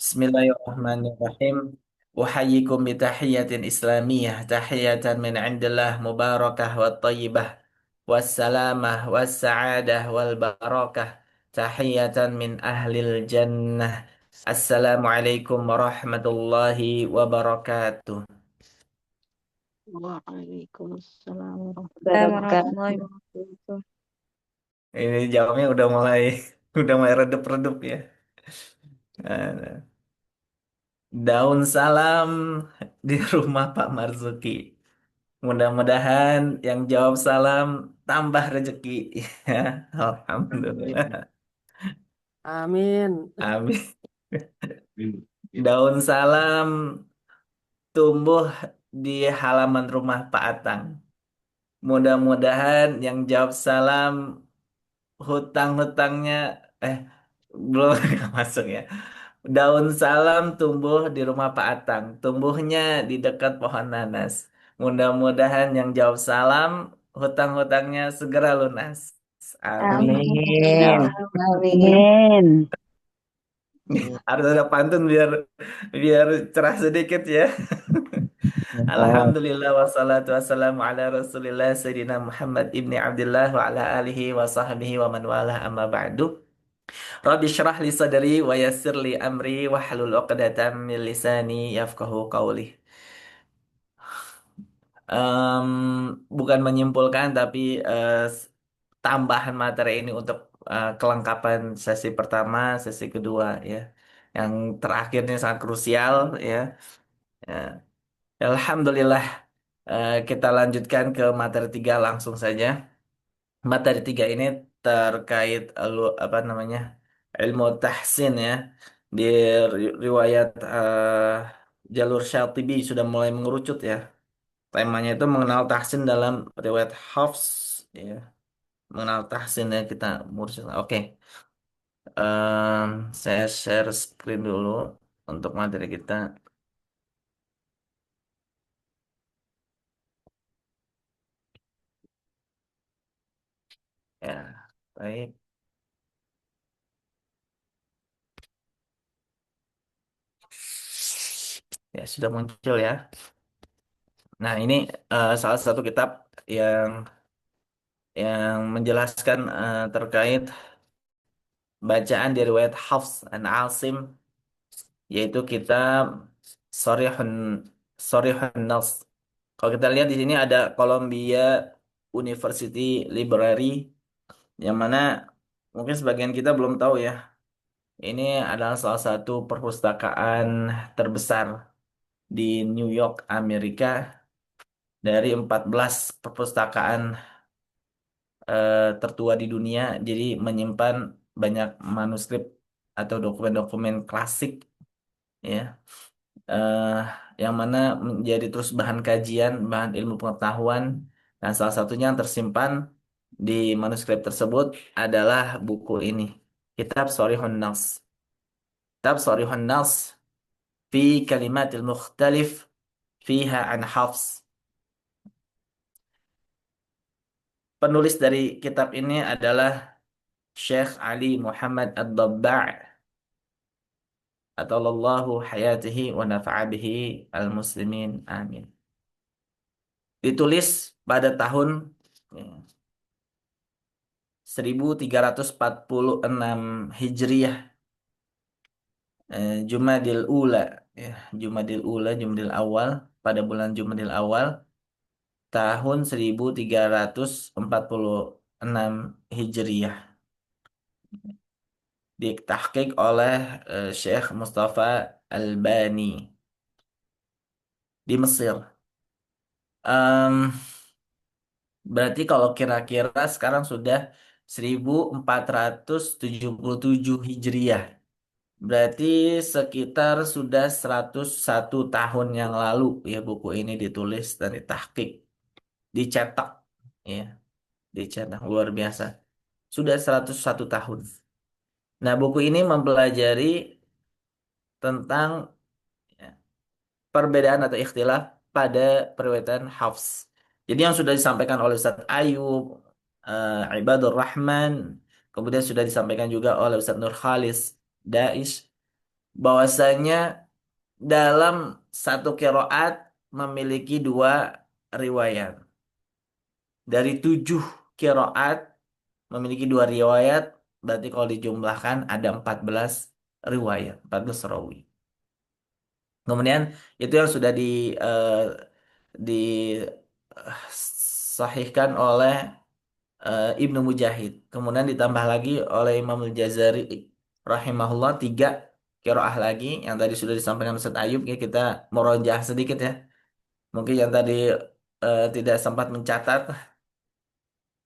Bismillahirrahmanirrahim. Uhayyikum bitahiyyatin islamiyah, tahiyatan min indillah mubarakah wa tayyibah, wassalamah, wassa'adah, wal barakah, tahiyatan min ahlil jannah. Assalamualaikum warahmatullahi wabarakatuh. Waalaikumsalam warahmatullahi Assalamualaikum warahmatullahi wabarakatuh. wabarakatuh. Ini jawabnya udah mulai udah mulai redup-redup ya. Nah, daun salam di rumah Pak Marzuki. Mudah-mudahan yang jawab salam tambah rezeki. Ya, Amin. Alhamdulillah. Amin. Amin. Daun salam tumbuh di halaman rumah Pak Atang. Mudah-mudahan yang jawab salam hutang-hutangnya eh belum nggak masuk ya. Daun salam tumbuh di rumah Pak Atang. Tumbuhnya di dekat pohon nanas. Mudah-mudahan yang jawab salam hutang-hutangnya segera lunas. Amin. Amin. Amin. Amin. Harus ada pantun biar biar cerah sedikit ya. Oh, Alhamdulillah wassalatu wassalamu ala Rasulillah Sayyidina Muhammad ibni Abdullah wa ala alihi wa sahbihi wa man walah amma ba'du. Rabbi syrah li sadri wa yassir li amri wa hlul 'uqdatam min lisani yafqahu qawli. Em, Bukan menyimpulkan tapi tambahan materi ini untuk kelengkapan sesi pertama, sesi kedua ya. Yang terakhir ini sangat krusial ya. Ya. Alhamdulillah, kita lanjutkan ke materi tiga langsung saja. Materi tiga ini terkait apa namanya ilmu tahsin ya. Di riwayat jalur Syatibi sudah mulai mengerucut ya. Temanya itu mengenal tahsin dalam riwayat Hafs ya. Mengenal tahsin ya kita mursyid. Oke. Saya share screen dulu untuk materi kita ya. Baik. Ya, sudah muncul ya. Nah, ini salah satu kitab yang menjelaskan terkait bacaan dari riwayat Hafs an Asim, yaitu kitab Sharihun Sharihun Nas. Kalau kita lihat di sini ada Columbia University Library, yang mana mungkin sebagian kita belum tahu ya. Ini adalah salah satu perpustakaan terbesar di New York, Amerika, dari 14 perpustakaan tertua di dunia. Jadi menyimpan banyak manuskrip atau dokumen-dokumen klasik ya, eh, yang mana menjadi terus bahan kajian, bahan ilmu pengetahuan. Dan salah satunya yang tersimpan di manuskrip tersebut adalah buku ini, Kitab Shorihun Nas. Kitab Shorihun Nas fi kalimatil mukhtalif fiha an Hafs. Penulis dari kitab ini adalah Syekh Ali Muhammad Ad-Dabba', atalallahu hayatihi wa nafa'a bihi al-muslimin. Amin. Ditulis pada tahun ya, 1346 Hijriah, Jumadil Ula ya, Jumadil Awal, pada bulan Jumadil Awal tahun 1346 Hijriah, ditahqiq oleh Syekh Mustafa Albani di Mesir. Em, Berarti kalau kira-kira sekarang sudah 1477 Hijriah. Berarti sekitar sudah 101 tahun yang lalu ya buku ini ditulis dan ditahqiq, dicetak ya, dicetak luar biasa. Sudah 101 tahun. Nah, buku ini mempelajari tentang ya, perbedaan atau ikhtilaf pada periwayatan Hafs. Jadi yang sudah disampaikan oleh Ustaz Ayub, Ibadur Rahman, kemudian sudah disampaikan juga oleh Ustaz Nur Khalis Daish, bahwasanya dalam satu kiroat memiliki dua riwayat. Dari 7 kiroat memiliki dua riwayat, berarti kalau dijumlahkan ada 14 riwayat, 14 rawi. Kemudian itu yang sudah disahihkan oleh Ibnu Mujahid. Kemudian ditambah lagi oleh Imam Al-Jazari rahimahullah 3 kiroah lagi yang tadi sudah disampaikan Ustaz Ayub ya, kita merojah sedikit ya. Mungkin yang tadi tidak sempat mencatat.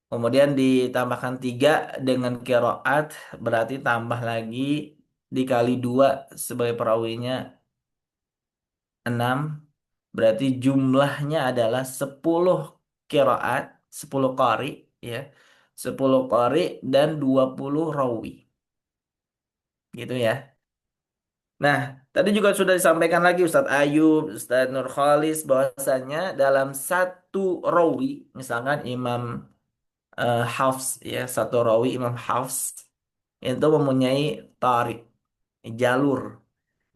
Kemudian ditambahkan 3 dengan kiroat berarti tambah lagi dikali 2 sebagai perawinya 6. Berarti jumlahnya adalah 10 kiroat, 10 qari ya. 10 qari dan 20 rawi. Gitu ya. Nah, tadi juga sudah disampaikan lagi Ustadz Ayub, Ustadz Nurkhalis bahwasanya dalam satu rawi, misalkan Imam Hafs ya, satu rawi Imam Hafs itu mempunyai tarik, jalur.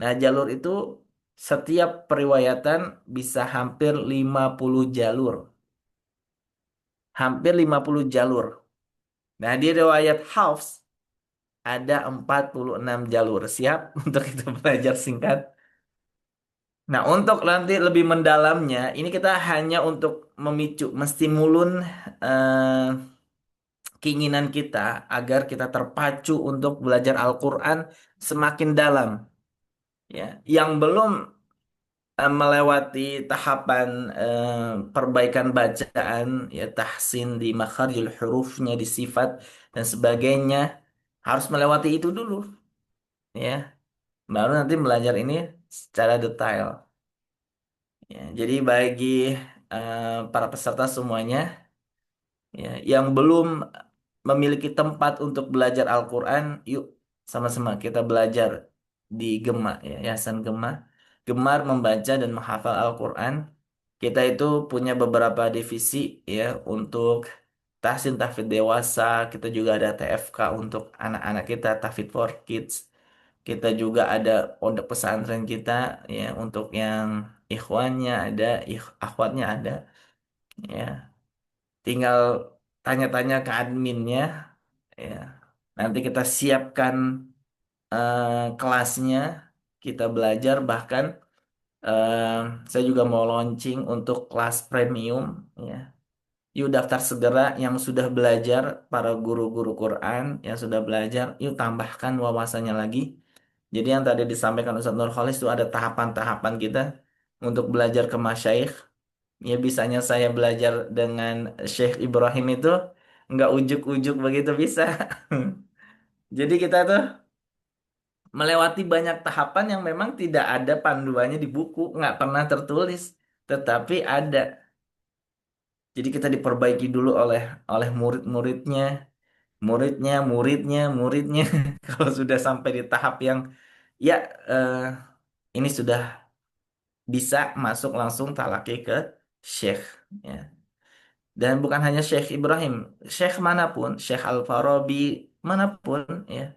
Nah, jalur itu setiap periwayatan bisa hampir 50 jalur. Hampir 50 jalur. Nah, di riwayat Hafs ada 46 jalur. Siap untuk kita belajar singkat? Nah, untuk nanti lebih mendalamnya, ini kita hanya untuk memicu, menstimulun eh, keinginan kita agar kita terpacu untuk belajar Al-Quran semakin dalam. Ya, yang belum melewati tahapan perbaikan bacaan, ya tahsin di makharijul hurufnya, di sifat dan sebagainya, harus melewati itu dulu, ya. Baru nanti belajar ini secara detail. Ya, jadi bagi para peserta semuanya, ya, yang belum memiliki tempat untuk belajar Al-Quran, yuk sama-sama kita belajar di Gema, ya, Yayasan Gema. Gemar membaca dan menghafal Al-Quran. Kita itu punya beberapa divisi ya untuk tahsin tahfidz dewasa. Kita juga ada TFK untuk anak-anak kita, tahfidz for kids. Kita juga ada pondok pesantren kita ya untuk yang ikhwannya ada, akhwatnya ada ya. Tinggal tanya-tanya ke adminnya ya. Nanti kita siapkan kelasnya, kita belajar bahkan eh, saya juga mau launching untuk kelas premium ya. Yuk daftar segera yang sudah belajar, para guru-guru Quran yang sudah belajar, yuk tambahkan wawasannya lagi. Jadi yang tadi disampaikan Ustadz Nurholis itu ada tahapan-tahapan kita untuk belajar ke masyayikh. Ya bisanya saya belajar dengan Syekh Ibrahim itu nggak ujuk-ujuk begitu bisa. Jadi kita tuh melewati banyak tahapan yang memang tidak ada panduannya di buku, nggak pernah tertulis, tetapi ada. Jadi kita diperbaiki dulu oleh murid-muridnya, muridnya. Kalau sudah sampai di tahap yang ya eh, ini sudah bisa masuk langsung talaki ke Syekh. Ya. Dan bukan hanya Syekh Ibrahim, Syekh manapun, Syekh Al-Farabi manapun ya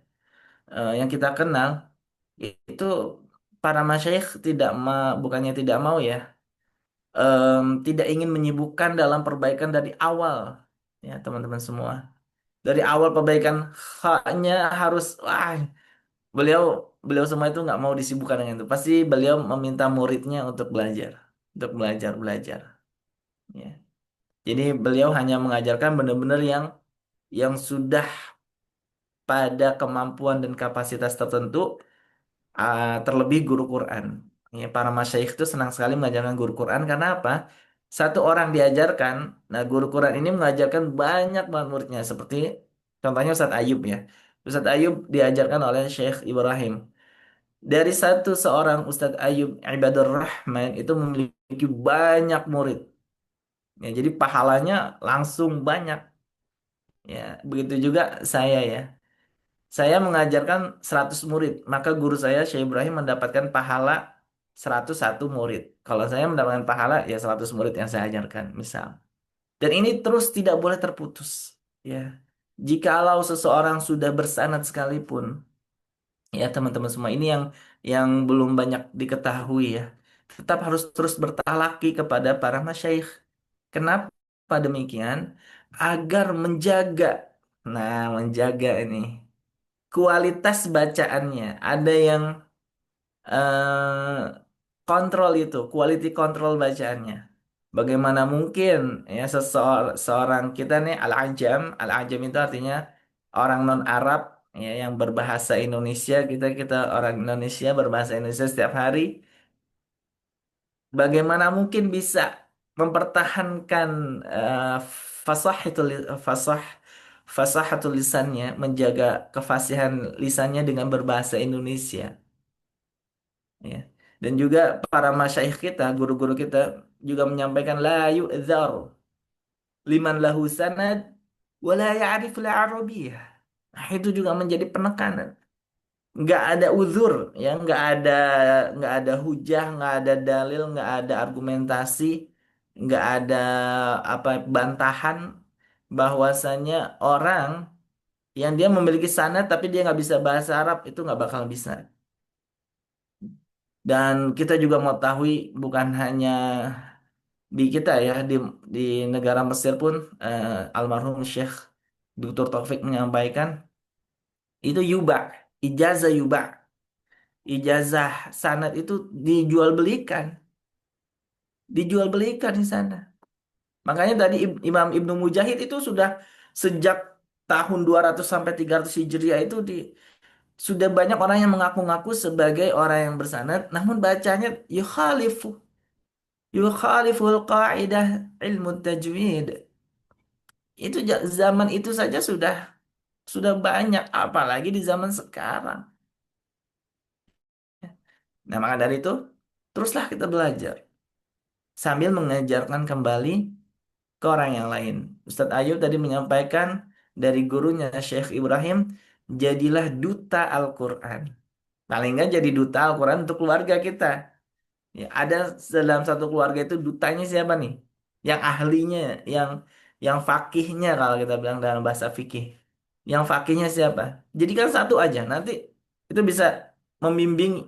yang kita kenal itu para masyayikh bukannya tidak mau ya, tidak ingin menyibukkan dalam perbaikan dari awal ya teman-teman semua. Dari awal perbaikan haknya harus wah, beliau beliau semua itu nggak mau disibukkan dengan itu. Pasti beliau meminta muridnya untuk belajar belajar. Ya. Jadi beliau hanya mengajarkan benar-benar yang sudah pada kemampuan dan kapasitas tertentu, terlebih guru Quran. Ya, para masyayikh itu senang sekali mengajarkan guru Quran karena apa? Satu orang diajarkan, nah guru Quran ini mengajarkan banyak banget muridnya. Seperti contohnya Ustadz Ayub ya. Ustadz Ayub diajarkan oleh Syekh Ibrahim. Dari seorang Ustadz Ayub Ibadur Rahman itu memiliki banyak murid. Ya, jadi pahalanya langsung banyak. Ya, begitu juga saya ya. Saya mengajarkan 100 murid, maka guru saya Syekh Ibrahim mendapatkan pahala 101 murid. Kalau saya mendapatkan pahala ya 100 murid yang saya ajarkan, misal. Dan ini terus tidak boleh terputus, ya. Jikalau seseorang sudah bersanad sekalipun, ya teman-teman semua, ini yang yang belum banyak diketahui ya. Tetap harus terus bertalaki kepada para masyayikh. Kenapa demikian? Agar menjaga, nah menjaga ini kualitas bacaannya. Ada yang eh, kontrol itu, quality control bacaannya. Bagaimana mungkin ya seorang kita nih al-ajam itu artinya orang non Arab ya yang berbahasa Indonesia, kita orang Indonesia berbahasa Indonesia setiap hari, bagaimana mungkin bisa mempertahankan fasahatul fasah fasahatul lisannya, menjaga kefasihan lisannya dengan berbahasa Indonesia ya. Dan juga para masyayikh kita, guru-guru kita juga menyampaikan la yu'dzar liman lahu sanad wa la ya'riful arabiyyah. Nah, itu juga menjadi penekanan. Nggak ada uzur, ya, nggak ada hujah, nggak ada dalil, nggak ada argumentasi, nggak ada apa bantahan bahwasanya orang yang dia memiliki sanad tapi dia nggak bisa bahasa Arab itu nggak bakal bisa. Dan kita juga mau tahu bukan hanya di kita ya di negara Mesir pun almarhum Syekh Dr. Taufik menyampaikan itu ijazah ijazah sanad itu dijual belikan di sana. Makanya tadi Imam Ibnu Mujahid itu sudah sejak tahun 200 sampai 300 Hijriah itu sudah banyak orang yang mengaku-ngaku sebagai orang yang bersanad namun bacanya yukhaliful qa'idah ilmu tajwid. Itu zaman itu saja sudah banyak, apalagi di zaman sekarang. Nah, maka dari itu, teruslah kita belajar sambil mengajarkan kembali ke orang yang lain. Ustadz Ayub tadi menyampaikan dari gurunya Syekh Ibrahim, jadilah duta Al-Quran. Paling nggak jadi duta Al-Quran untuk keluarga kita. Ya, ada dalam satu keluarga itu dutanya siapa nih? Yang ahlinya, yang yang fakihnya kalau kita bilang dalam bahasa fikih. Yang fakihnya siapa? Jadikan satu aja, nanti itu bisa membimbing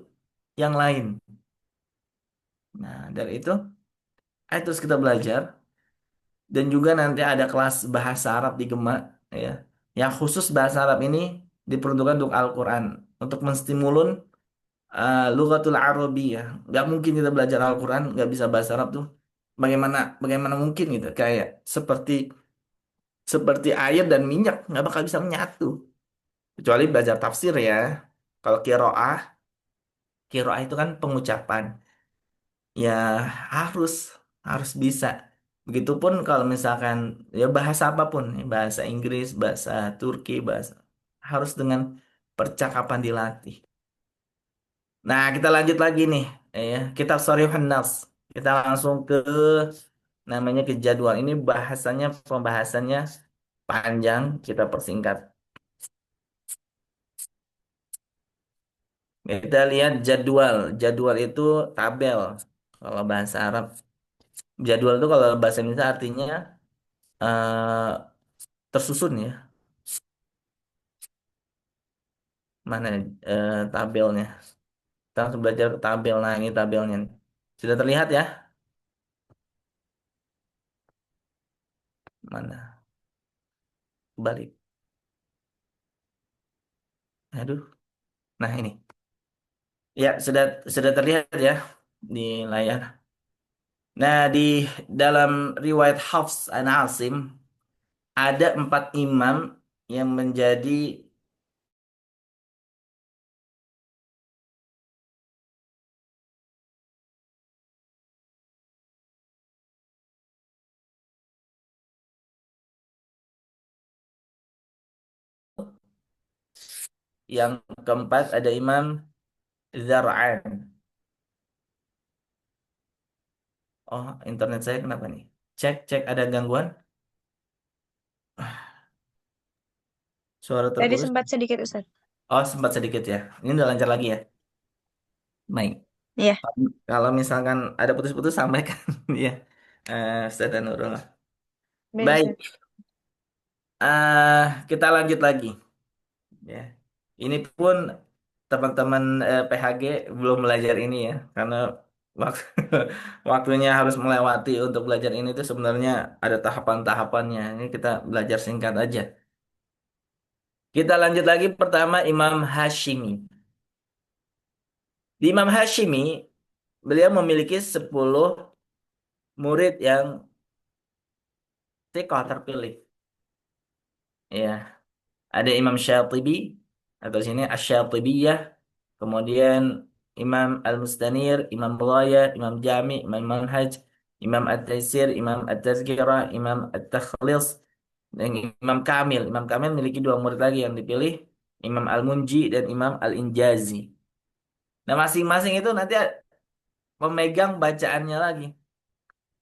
yang lain. Nah, dari itu, ayo terus kita belajar dan juga nanti ada kelas bahasa Arab di Gema ya. Yang khusus bahasa Arab ini diperuntukkan untuk Al-Quran, untuk menstimulun Lughatul Arabiyah. Nggak mungkin kita belajar Al-Quran nggak bisa bahasa Arab tuh. Bagaimana bagaimana mungkin gitu? Kayak seperti seperti air dan minyak nggak bakal bisa menyatu. Kecuali belajar tafsir ya. Kalau kiroah itu kan pengucapan. Ya harus harus bisa. Begitupun kalau misalkan ya bahasa apapun, ya, bahasa Inggris, bahasa Turki, bahasa harus dengan percakapan dilatih. Nah, kita lanjut lagi nih, ya. Kitab Sharikhun Nas. Kita langsung ke namanya ke jadwal. Ini bahasanya pembahasannya panjang, kita persingkat. Kita lihat jadwal. Jadwal itu tabel kalau bahasa Arab. Jadwal itu kalau bahasa Indonesia artinya eh, tersusun ya. Mana tabelnya? Kita langsung belajar tabel. Nah, ini tabelnya nih. Sudah terlihat ya? Mana? Balik. Aduh. Nah, ini. Ya, sudah terlihat ya di layar. Nah, di dalam riwayat Hafs an Asim ada 4 imam yang menjadi yang keempat ada Imam Zar'an. Oh, internet saya kenapa nih? Cek, cek ada gangguan? Suara Tadi terputus. sempat sedikit Ustaz. Oh, sempat sedikit ya. Ini udah lancar lagi ya. Baik. Iya, Kalau misalkan ada putus-putus sampaikan ya. Ustaz dan Nurul. baik Ustaz. Baik. Kita lanjut lagi. Ya. Ini pun teman-teman PHG belum belajar ini ya, karena waktu waktunya harus melewati untuk belajar ini itu sebenarnya ada tahapan-tahapannya. Ini kita belajar singkat aja. Kita lanjut lagi pertama Imam Hashimi. Di Imam Hashimi, beliau memiliki 10 murid yang thiqah terpilih. Ya, ada Imam Syatibi atau sini Asy-Syatibiyah, kemudian Imam Al-Mustanir, Imam Ghaya, Imam Jami, Imam Manhaj, Imam At-Taisir, Imam At-Tazkirah, Imam At-Takhlis, dan Imam Kamil. Imam Kamil memiliki 2 murid lagi yang dipilih, Imam Al-Munji dan Imam Al-Injazi. Nah, masing-masing itu nanti memegang bacaannya lagi.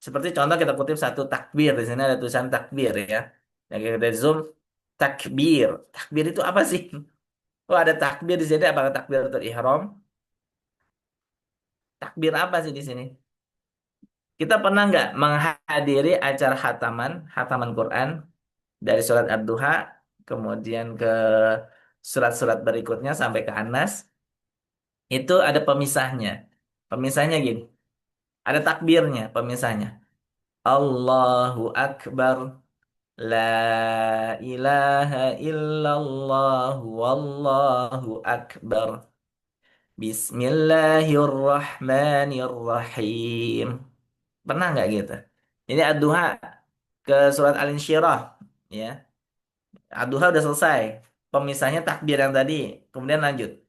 Seperti contoh kita kutip satu takbir, di sini ada tulisan takbir ya. Yang kita zoom takbir. Takbir itu apa sih? Oh, ada takbir di sini, apakah takbiratul ihram? Takbir apa sih di sini? Kita pernah nggak menghadiri acara hataman Quran dari surat Ad-Duha, kemudian ke surat-surat berikutnya sampai ke Anas, itu ada pemisahnya. Pemisahnya gini, ada takbirnya, pemisahnya. Allahu Akbar, la ilaha illallah, wallahu Akbar. Bismillahirrahmanirrahim. Pernah nggak gitu? Ini Ad-Duha ke surat Al-Insyirah. Ya. Ad-Duha udah selesai. Pemisahnya takbir yang tadi. Kemudian lanjut.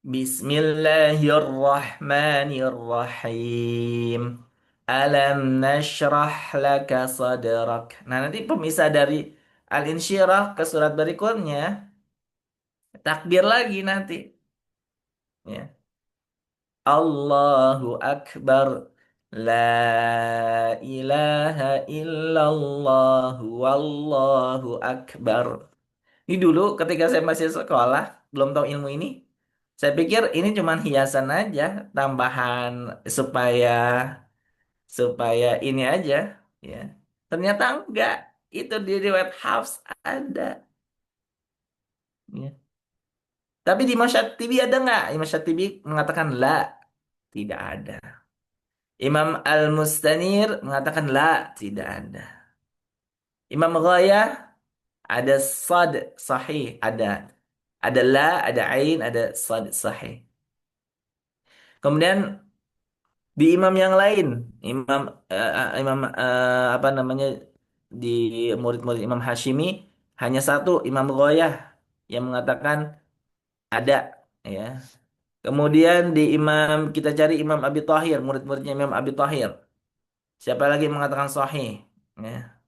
Bismillahirrahmanirrahim. Alam nashrah laka sadrak. Nah, nanti pemisah dari Al-Insyirah ke surat berikutnya. Takbir lagi nanti. Ya. Allahu Akbar. La ilaha illallah. Wallahu Akbar. Ini dulu ketika saya masih sekolah, belum tahu ilmu ini. Saya pikir ini cuma hiasan aja, tambahan supaya supaya ini aja, ya. Ternyata enggak. Itu di riwayat Hafs ada, ya. Tapi di Imam Syatibi ada nggak? Imam Syatibi mengatakan la, tidak ada. Imam Al-Mustanir mengatakan la, tidak ada. Imam Ghayah ada sad sahih, ada. Ada la, ada ain, ada sad sahih. Kemudian di imam yang lain, imam imam apa namanya, di murid-murid Imam Hashimi hanya satu Imam Ghoyah yang mengatakan ada, ya. Kemudian di imam kita cari Imam Abi Thahir, murid-muridnya Imam Abi Thahir. Siapa lagi yang mengatakan sahih? Ya,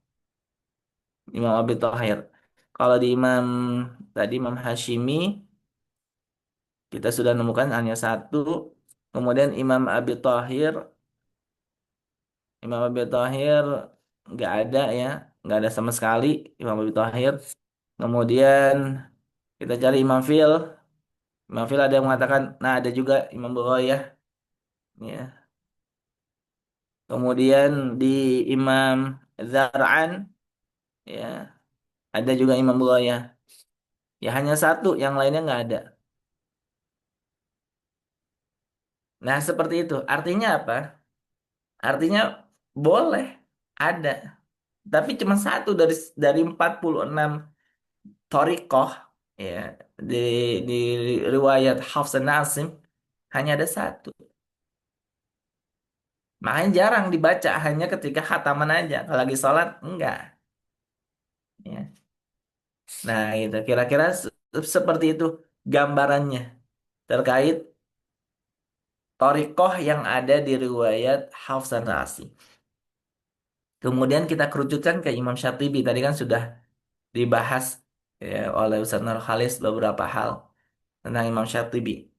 Imam Abi Thahir. Kalau di imam tadi Imam Hashimi kita sudah nemukan hanya satu. Kemudian Imam Abi Thahir nggak ada ya, nggak ada sama sekali Imam Abi Thahir. Kemudian kita cari Imam Fil. Imam Fil ada yang mengatakan, nah ada juga Imam Bukhari ya. Kemudian di Imam Zar'an ya, ada juga Imam Bukhari. Ya hanya satu, yang lainnya nggak ada. Nah seperti itu. Artinya apa? Artinya boleh ada, tapi cuma satu dari 46 Thoriqoh ya, di di riwayat Hafs dan Asim hanya ada satu. Makanya jarang dibaca, hanya ketika khataman aja. Kalau lagi sholat enggak. Ya. Nah itu kira-kira seperti itu gambarannya terkait Thoriqoh yang ada di riwayat Hafs dan Asim. Kemudian kita kerucutkan ke Imam Syatibi. Tadi kan sudah dibahas ya, oleh Ustaz Nur Khalis beberapa hal tentang Imam Syatibi.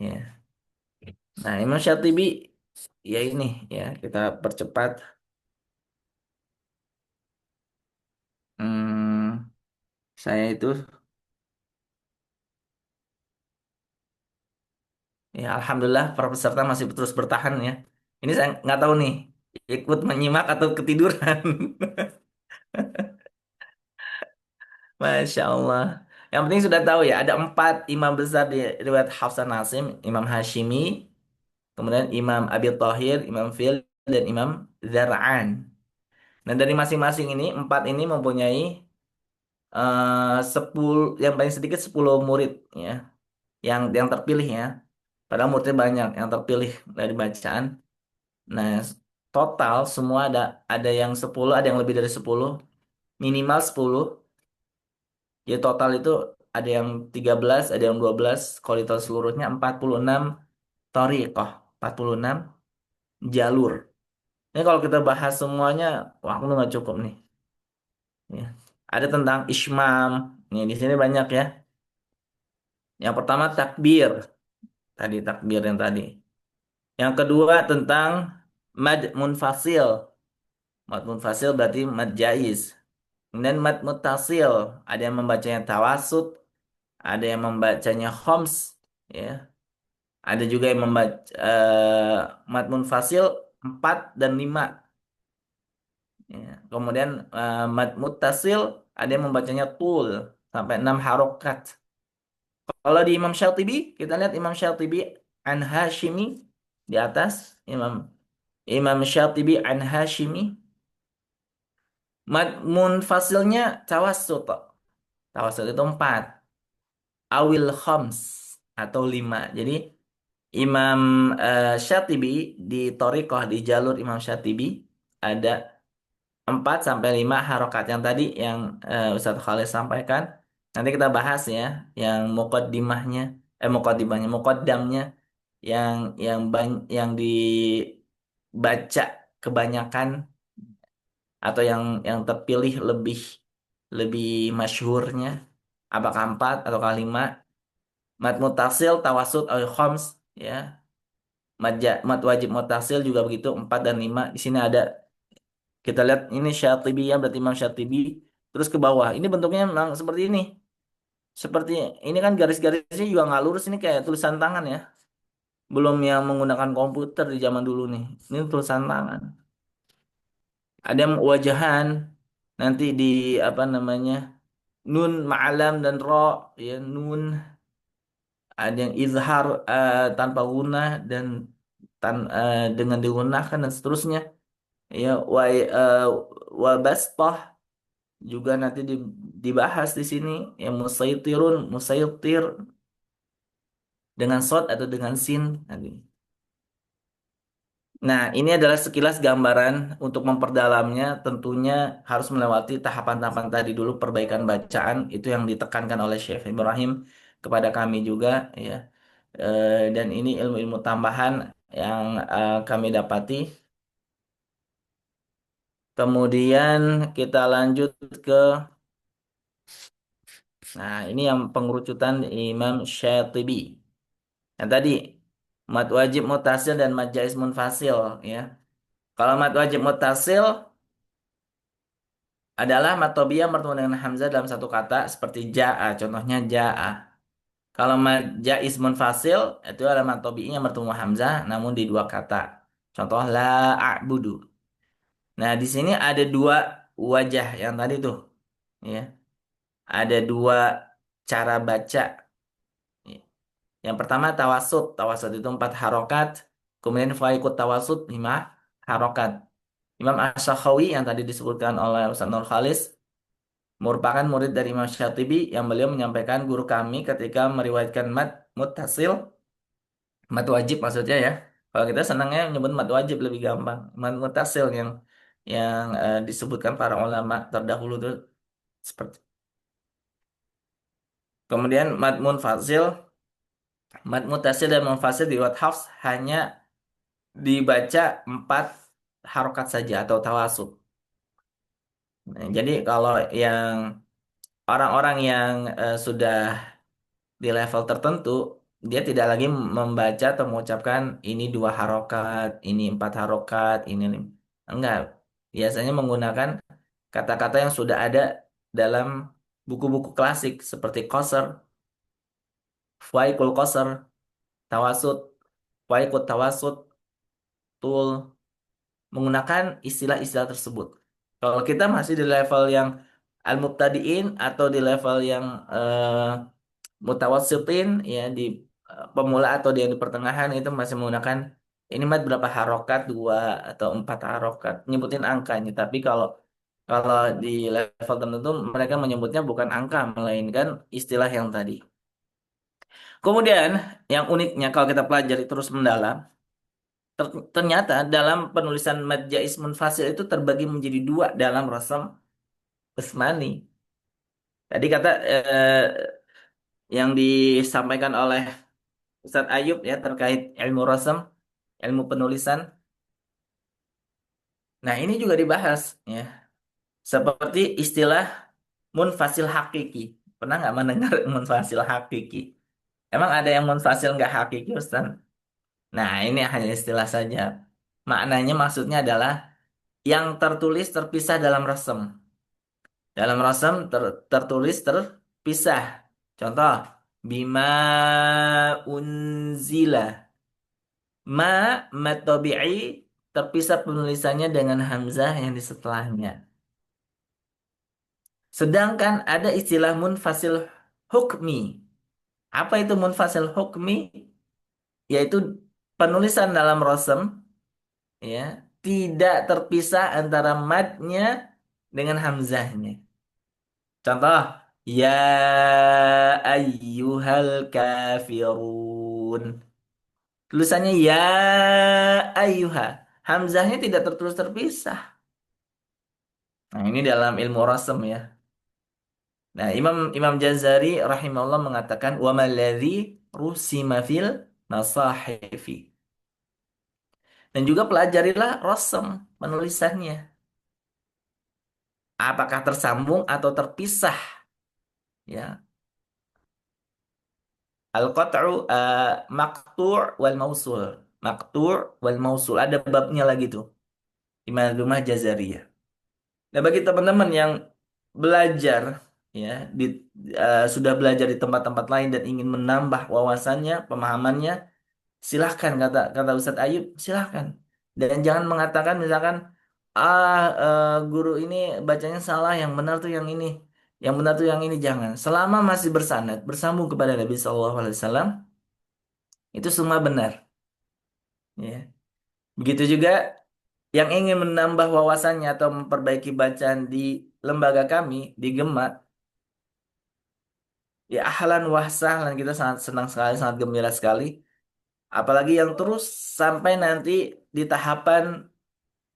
Ya. Nah, Imam Syatibi ya ini ya kita percepat. Hmm, saya itu ya Alhamdulillah para peserta masih terus bertahan ya. Ini saya nggak tahu nih ikut menyimak atau ketiduran. Masya Allah. Yang penting sudah tahu ya, ada 4 imam besar di riwayat Hafs dan Asim, Imam Hashimi, kemudian Imam Abi Thahir, Imam Fil, dan Imam Zar'an. Nah, dari masing-masing ini, 4 ini mempunyai 10, yang paling sedikit 10 murid ya, yang terpilih ya. Padahal muridnya banyak yang terpilih dari bacaan. Nah, total semua ada yang 10, ada yang lebih dari 10, minimal 10. Jadi total itu ada yang 13, ada yang 12, kalau total seluruhnya 46 thariqah, 46 jalur. Ini kalau kita bahas semuanya, waktu nggak cukup nih. Ya. Ada tentang ismam. Nih di sini banyak ya. Yang pertama takbir, tadi takbir yang tadi. Yang kedua tentang mad munfasil. Mad munfasil berarti mad jaiz. Kemudian mad muttasil, ada yang membacanya tawasud, ada yang membacanya khoms, ya. Ada juga yang membaca mad munfasil 4 dan 5. Ya. Kemudian mad muttasil ada yang membacanya tul sampai 6 harokat. Kalau di Imam Syatibi, kita lihat Imam Syatibi an Hashimi di atas, Imam Imam Syatibi an Hashimi, mad munfasilnya tawassut. Tawassut itu 4, awil khams atau 5. Jadi Imam Syatibi di Thoriqah, di jalur Imam Syatibi ada 4 sampai 5 harokat yang tadi yang Ustadz Khalid sampaikan. Nanti kita bahas ya yang muqaddimahnya, muqaddimahnya, muqaddamnya, yang dibaca kebanyakan atau yang terpilih lebih lebih masyhurnya, apakah 4 atau kalimat. Mad mutasil, tawasud, al khoms, ya. Mad wajib mutasil juga begitu, 4 dan 5. Di sini ada, kita lihat ini Syatibi ya, berarti Imam Syatibi. Terus ke bawah, ini bentuknya memang seperti ini. Seperti ini kan garis-garisnya juga nggak lurus, ini kayak tulisan tangan ya. Belum yang menggunakan komputer di zaman dulu nih. Ini tulisan tangan. Ada yang wajahan, nanti di apa namanya, nun ma'alam dan ro, ya nun. Ada yang izhar tanpa guna dan dengan digunakan dan seterusnya, ya wa bastah juga nanti dibahas di sini, yang musaitirun, musaitir dengan sod atau dengan sin nanti. Nah, ini adalah sekilas gambaran. Untuk memperdalamnya tentunya harus melewati tahapan-tahapan tadi dulu, perbaikan bacaan itu yang ditekankan oleh Syekh Ibrahim kepada kami juga ya. Dan ini ilmu-ilmu tambahan yang kami dapati. Kemudian kita lanjut ke, nah ini yang pengerucutan Imam Syatibi. Yang tadi mad wajib mutasil dan mad jaiz munfasil ya. Kalau mad wajib mutasil adalah mad thabiyah bertemu dengan hamzah dalam satu kata seperti jaa, contohnya jaa. Kalau mad jaiz munfasil itu adalah mad thabiyah yang bertemu hamzah namun di dua kata. Contoh la a'budu. Nah, di sini ada dua wajah yang tadi tuh, ya. Ada dua cara baca. Yang pertama tawasud. Tawasud itu 4 harokat. Kemudian faikut tawasud 5 harokat. Imam Ash-Shakhawi yang tadi disebutkan oleh Ustaz Nur Khalis merupakan murid dari Imam Syatibi, yang beliau menyampaikan guru kami ketika meriwayatkan mad muttasil, mad wajib maksudnya ya. Kalau kita senangnya menyebut mad wajib lebih gampang. Mad muttasil yang disebutkan para ulama terdahulu itu seperti. Kemudian mad munfasil, mad muttasil dan munfasil di riwayat Hafs hanya dibaca 4 harokat saja atau tawasud. Nah, jadi kalau yang orang-orang yang sudah di level tertentu, dia tidak lagi membaca atau mengucapkan ini 2 harokat, ini 4 harokat, ini enggak. Biasanya menggunakan kata-kata yang sudah ada dalam buku-buku klasik seperti qasr, faikul qasr, tawasud, faikut tawasud, tul, menggunakan istilah-istilah tersebut. Kalau kita masih di level yang al-mubtadiin atau di level yang mutawassitin ya di pemula atau di yang di pertengahan itu masih menggunakan ini mat berapa harokat, dua atau empat harokat, nyebutin angkanya. Tapi kalau kalau di level tertentu mereka menyebutnya bukan angka melainkan istilah yang tadi. Kemudian yang uniknya kalau kita pelajari terus mendalam, ternyata dalam penulisan mad jaiz munfasil itu terbagi menjadi dua dalam rasam Utsmani. Tadi kata yang disampaikan oleh Ustadz Ayub ya terkait ilmu rasam, ilmu penulisan. Nah, ini juga dibahas ya. Seperti istilah munfasil hakiki. Pernah nggak mendengar munfasil hakiki? Emang ada yang munfasil nggak hakiki, Ustaz? Nah, ini hanya istilah saja. Maknanya maksudnya adalah yang tertulis terpisah dalam rasam. Dalam rasam tertulis terpisah. Contoh, bima unzila. Mat tabi'i terpisah penulisannya dengan hamzah yang di setelahnya. Sedangkan ada istilah munfasil hukmi. Apa itu munfasil hukmi? Yaitu penulisan dalam rasam ya, tidak terpisah antara madnya dengan hamzahnya. Contoh, ya ayyuhal kafirun. Tulisannya ya ayyuha. Hamzahnya tidak tertulis terpisah. Nah, ini dalam ilmu rasam ya. Nah, Imam Imam Jazari rahimahullah mengatakan wa maladzi rusima fil masahifi. Dan juga pelajarilah rasam penulisannya. Apakah tersambung atau terpisah ya. Al-qat'u maqtu' wal mausul. Maqtu' wal mausul ada babnya lagi tuh. Imam Rumah Jazariyah. Nah, bagi teman-teman yang belajar ya sudah belajar di tempat-tempat lain dan ingin menambah wawasannya, pemahamannya, silahkan kata kata Ustadz Ayub, silahkan. Dan jangan mengatakan misalkan guru ini bacanya salah, yang benar tuh yang ini, yang benar tuh yang ini jangan. Selama masih bersanad, bersambung kepada Nabi Shallallahu Alaihi Wasallam, itu semua benar. Ya. Begitu juga yang ingin menambah wawasannya atau memperbaiki bacaan di lembaga kami di Gema, ya ahlan wa sahlan kita sangat senang sekali, sangat gembira sekali. Apalagi yang terus sampai nanti di tahapan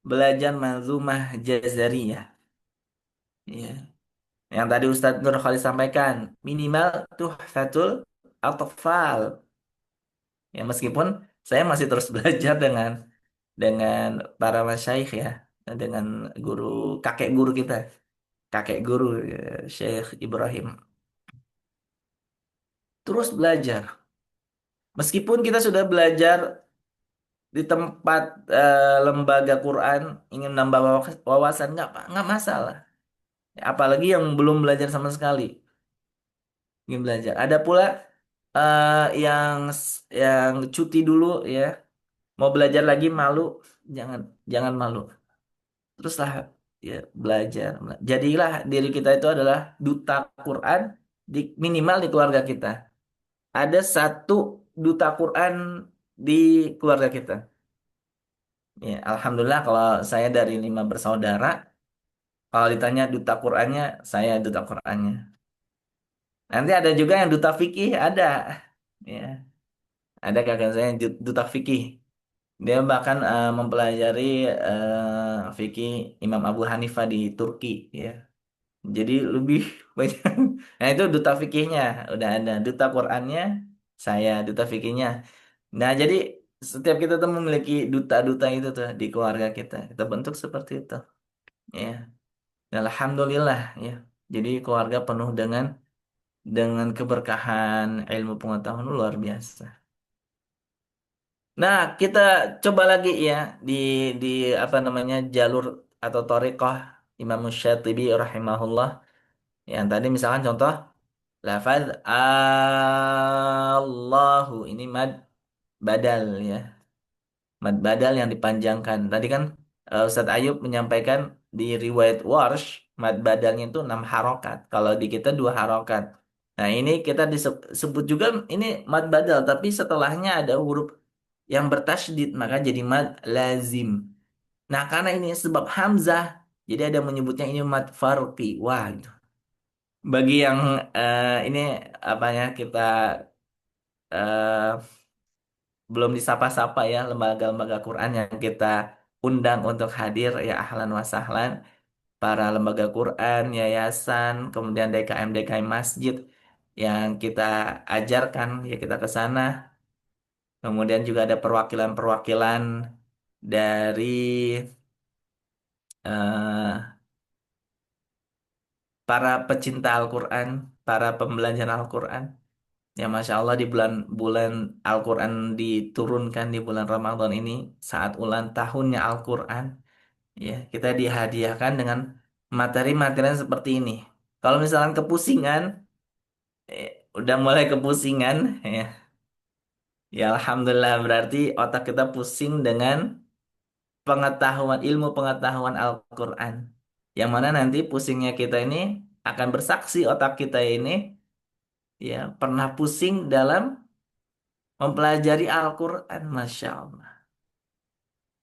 belajar manzumah jazariyah. Ya. Yang tadi Ustadz Nur Khalid sampaikan, minimal tuhfatul atfal. Ya meskipun saya masih terus belajar dengan para masyayikh ya, dengan guru kakek guru kita, kakek guru ya, Syekh Ibrahim. Terus belajar. Meskipun kita sudah belajar di tempat lembaga Quran, ingin nambah wawasan nggak masalah. Apalagi yang belum belajar sama sekali, ingin belajar. Ada pula eh, yang cuti dulu ya, mau belajar lagi malu, jangan jangan malu. Teruslah ya belajar. Jadilah diri kita itu adalah duta Quran di minimal di keluarga kita. Ada satu duta Quran di keluarga kita. Ya, alhamdulillah kalau saya dari 5 bersaudara, kalau ditanya duta Qurannya, saya duta Qurannya. Nanti ada juga yang duta fikih, ada. Ya, ada kakak saya yang duta fikih. Dia bahkan mempelajari fikih Imam Abu Hanifah di Turki, ya. Jadi lebih banyak. Nah, itu duta fikihnya, udah ada. Duta Qurannya, saya duta fikihnya. Nah, jadi setiap kita tuh memiliki duta-duta itu tuh di keluarga kita. Kita bentuk seperti itu. Ya. Dan alhamdulillah ya. Jadi keluarga penuh dengan keberkahan ilmu pengetahuan luar biasa. Nah, kita coba lagi ya di di apa namanya jalur atau thariqah Imam Syatibi rahimahullah. Yang tadi misalkan contoh lafaz Allahu ini mad badal ya. Mad badal yang dipanjangkan. Tadi kan Ustadz Ayub menyampaikan di riwayat Warsh Mad badalnya itu 6 harokat. Kalau di kita 2 harokat. Nah ini kita disebut juga ini mad badal. Tapi setelahnya ada huruf yang bertasydid. Maka jadi mad lazim. Nah karena ini sebab Hamzah. Jadi ada yang menyebutnya ini mad farqi. Wah gitu. Bagi yang ini apa ya kita eh, belum disapa-sapa ya lembaga-lembaga Quran yang kita undang untuk hadir ya ahlan wa sahlan para lembaga Quran, yayasan, kemudian DKM-DKM masjid yang kita ajarkan ya kita ke sana. Kemudian juga ada perwakilan-perwakilan dari eh, para pecinta Al-Quran, para pembelajar Al-Quran. Ya Masya Allah di bulan Al-Quran diturunkan di bulan Ramadan ini saat ulang tahunnya Al-Quran. Ya, kita dihadiahkan dengan materi-materi seperti ini. Kalau misalkan kepusingan, udah mulai kepusingan, ya, ya Alhamdulillah berarti otak kita pusing dengan pengetahuan ilmu pengetahuan Al-Quran. Yang mana nanti pusingnya kita ini akan bersaksi otak kita ini ya pernah pusing dalam mempelajari Al-Quran, Masya Allah.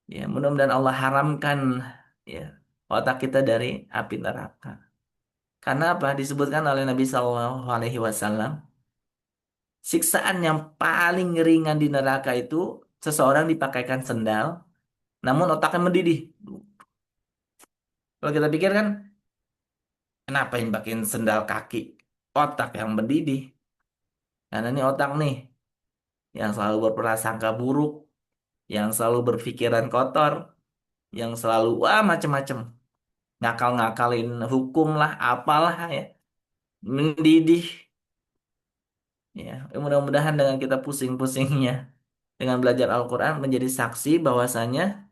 Ya, mudah-mudahan Allah haramkan ya otak kita dari api neraka. Karena apa? Disebutkan oleh Nabi Shallallahu Alaihi Wasallam, siksaan yang paling ringan di neraka itu seseorang dipakaikan sendal, namun otaknya mendidih. Kalau kita pikir kan, kenapa yang pakai sendal kaki? Otak yang mendidih. Karena ini otak nih, yang selalu berprasangka buruk, yang selalu berpikiran kotor, yang selalu wah macem-macem. Ngakal-ngakalin hukum lah, apalah ya. Mendidih. Ya, mudah-mudahan dengan kita pusing-pusingnya dengan belajar Al-Quran menjadi saksi bahwasanya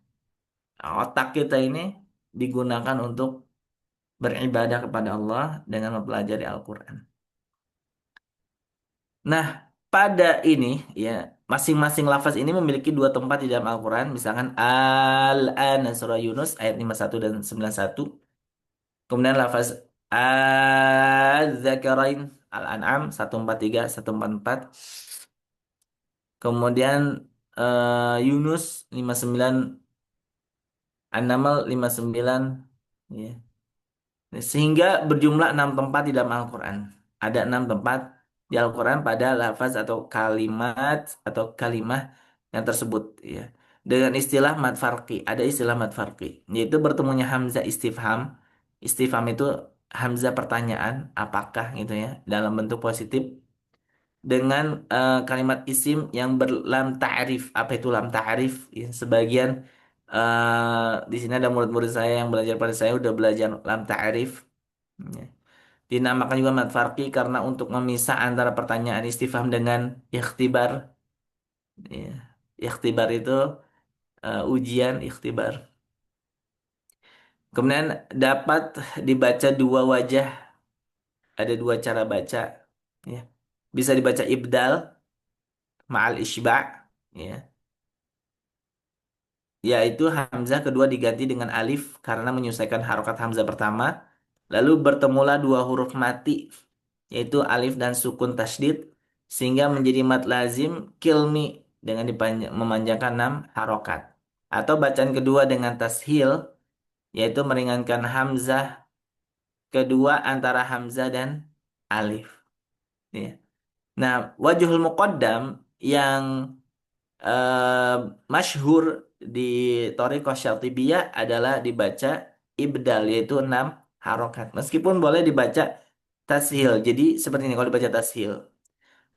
otak kita ini digunakan untuk beribadah kepada Allah dengan mempelajari Al-Quran. Nah, pada ini ya masing-masing lafaz ini memiliki dua tempat di dalam Al-Quran. Misalkan Al-An surah Yunus ayat 51 dan 91. Kemudian lafaz Az-Zakarain Al-An'am 143 144. Kemudian Yunus 59, An-Naml 59 ya. Sehingga berjumlah 6 tempat di dalam Al-Quran. Ada 6 tempat di Al-Quran pada lafaz atau kalimat atau kalimah yang tersebut ya. Dengan istilah mad farqi, ada istilah mad farqi, yaitu bertemunya hamzah istifham. Istifham itu hamzah pertanyaan, apakah gitu ya, dalam bentuk positif dengan kalimat isim yang berlam ta'rif. Apa itu lam ta'rif? Ya, sebagian di sini ada murid-murid saya yang belajar pada saya udah belajar lam ta'rif. Ya. Dinamakan juga mad farqi karena untuk memisah antara pertanyaan istifham dengan ikhtibar. Ya. Ikhtibar itu ujian ikhtibar. Kemudian dapat dibaca dua wajah, ada dua cara baca. Ya. Bisa dibaca ibdal ma'al isba'. Ya. Yaitu hamzah kedua diganti dengan alif karena menyelesaikan harokat hamzah pertama. Lalu bertemulah dua huruf mati, yaitu alif dan sukun tasdid, sehingga menjadi mat lazim kilmi dengan memanjangkan 6 harokat. Atau bacaan kedua dengan tashil, yaitu meringankan hamzah kedua antara hamzah dan alif. Ya. Nah, wajhul muqaddam yang eh, masyhur di Thariqah Syatibiyah adalah dibaca ibdal yaitu 6 harokat. Meskipun boleh dibaca tashil. Jadi seperti ini kalau dibaca tashil.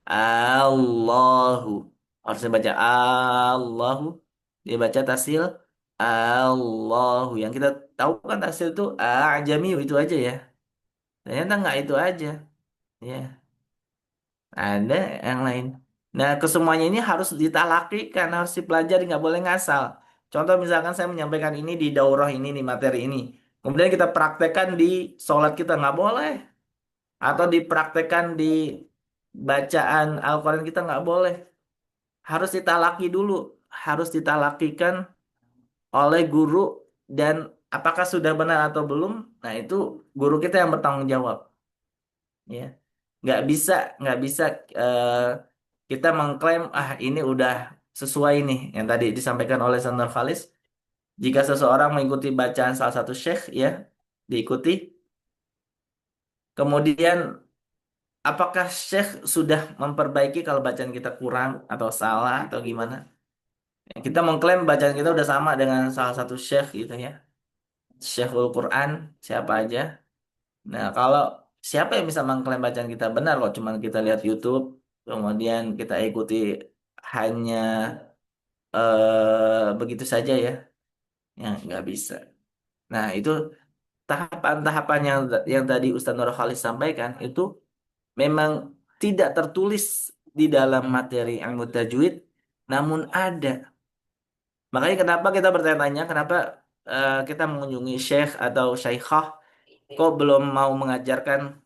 Allahu. Harusnya baca Allahu. Dibaca tashil Allahu. Yang kita tahu kan tashil itu ajami itu aja ya. Ternyata nggak itu aja. Ya. Ada yang lain. Nah, kesemuanya ini harus ditalakikan, harus dipelajari, nggak boleh ngasal. Contoh misalkan saya menyampaikan ini di daurah ini, di materi ini. Kemudian kita praktekkan di sholat kita, nggak boleh. Atau dipraktekkan di bacaan Al-Quran kita, nggak boleh. Harus ditalaki dulu. Harus ditalakikan oleh guru dan apakah sudah benar atau belum? Nah, itu guru kita yang bertanggung jawab, ya. Nggak bisa nggak bisa eh, kita mengklaim ini udah sesuai nih yang tadi disampaikan oleh Sanar Khalis. Jika seseorang mengikuti bacaan salah satu syekh, ya, diikuti, kemudian apakah syekh sudah memperbaiki kalau bacaan kita kurang atau salah atau gimana? Ya, kita mengklaim bacaan kita udah sama dengan salah satu syekh gitu ya. Syekhul Quran siapa aja. Nah, kalau siapa yang bisa mengklaim bacaan kita benar kok cuma kita lihat YouTube, kemudian kita ikuti hanya begitu saja ya. Ya, nggak bisa. Nah, itu tahapan-tahapan yang tadi Ustaz Nur Khalis sampaikan itu memang tidak tertulis di dalam materi ilmu tajwid, namun ada. Makanya kenapa kita bertanya-tanya, kenapa kita mengunjungi syekh atau syaikhah, kok belum mau mengajarkan,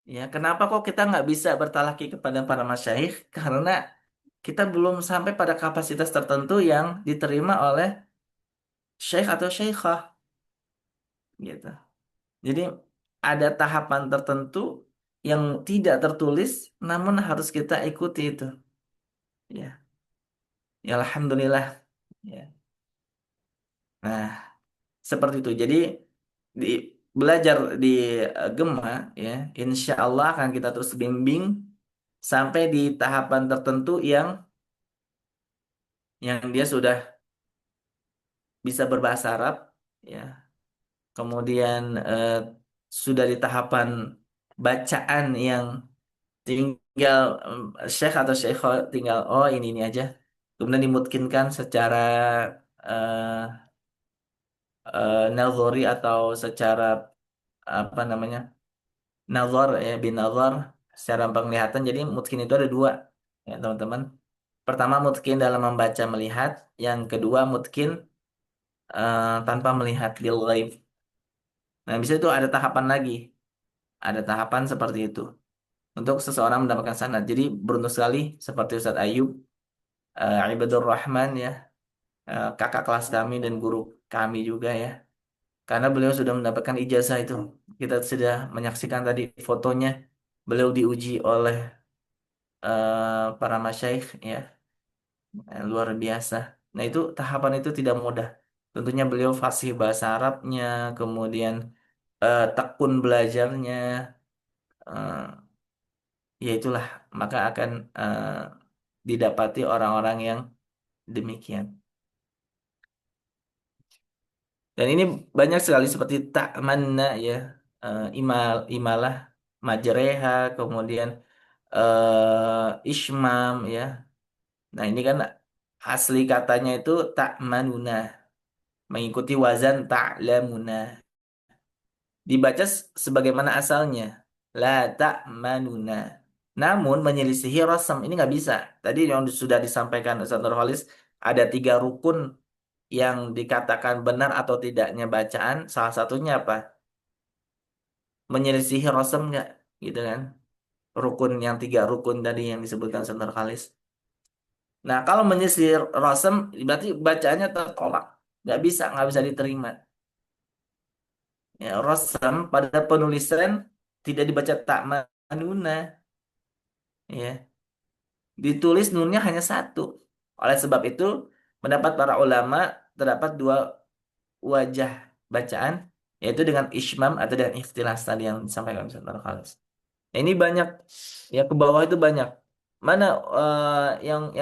ya kenapa kok kita nggak bisa bertalaki kepada para masyayikh? Karena kita belum sampai pada kapasitas tertentu yang diterima oleh syekh atau syaikhah, gitu. Jadi ada tahapan tertentu yang tidak tertulis, namun harus kita ikuti itu. Ya, ya alhamdulillah. Ya. Nah, seperti itu. Jadi di, belajar di Gema, ya, insya Allah akan kita terus bimbing sampai di tahapan tertentu yang dia sudah bisa berbahasa Arab, ya. Kemudian sudah di tahapan bacaan yang tinggal syekh atau syekhah tinggal ini aja. Kemudian dimungkinkan secara eh nalzori atau secara apa namanya? Nazar, ya, binazar, secara penglihatan. Jadi mungkin itu ada dua, ya teman-teman. Pertama mungkin dalam membaca melihat, yang kedua mungkin tanpa melihat bil ghaib. Nah, bisa itu ada tahapan lagi. Ada tahapan seperti itu untuk seseorang mendapatkan sanad. Jadi beruntung sekali seperti Ustadz Ayub, Ibadur Rahman, ya, kakak kelas kami dan guru kami juga, ya. Karena beliau sudah mendapatkan ijazah itu. Kita sudah menyaksikan tadi fotonya. Beliau diuji oleh para masyayikh, ya, luar biasa. Nah, itu tahapan itu tidak mudah. Tentunya beliau fasih bahasa Arabnya, kemudian tekun belajarnya, eh, ya itulah, maka akan didapati orang-orang yang demikian. Dan ini banyak sekali seperti ta'manna, ya, imalah, majreha, kemudian ismam, ya. Nah, ini kan asli katanya itu ta'manuna, mengikuti wazan ta'lamuna. Dibaca sebagaimana asalnya. La ta'manuna. Namun menyelisihi rasam ini nggak bisa. Tadi yang sudah disampaikan Ustaz Nurholis, ada tiga rukun yang dikatakan benar atau tidaknya bacaan. Salah satunya apa? Menyelisihi rasam nggak? Gitu kan? Rukun yang tiga rukun tadi yang disebutkan Ustaz Nurholis. Nah, kalau menyelisihi rasam berarti bacaannya tertolak. Nggak bisa diterima. Ya, rasam pada penulisan tidak dibaca tak manuna, ya. Ditulis nunnya hanya satu. Oleh sebab itu, pendapat para ulama terdapat dua wajah bacaan, yaitu dengan ismam atau dengan ikhtilas tadi yang disampaikan Ustaz Nur Khalis. Nah, ini banyak, ya, ke bawah itu banyak. Mana yang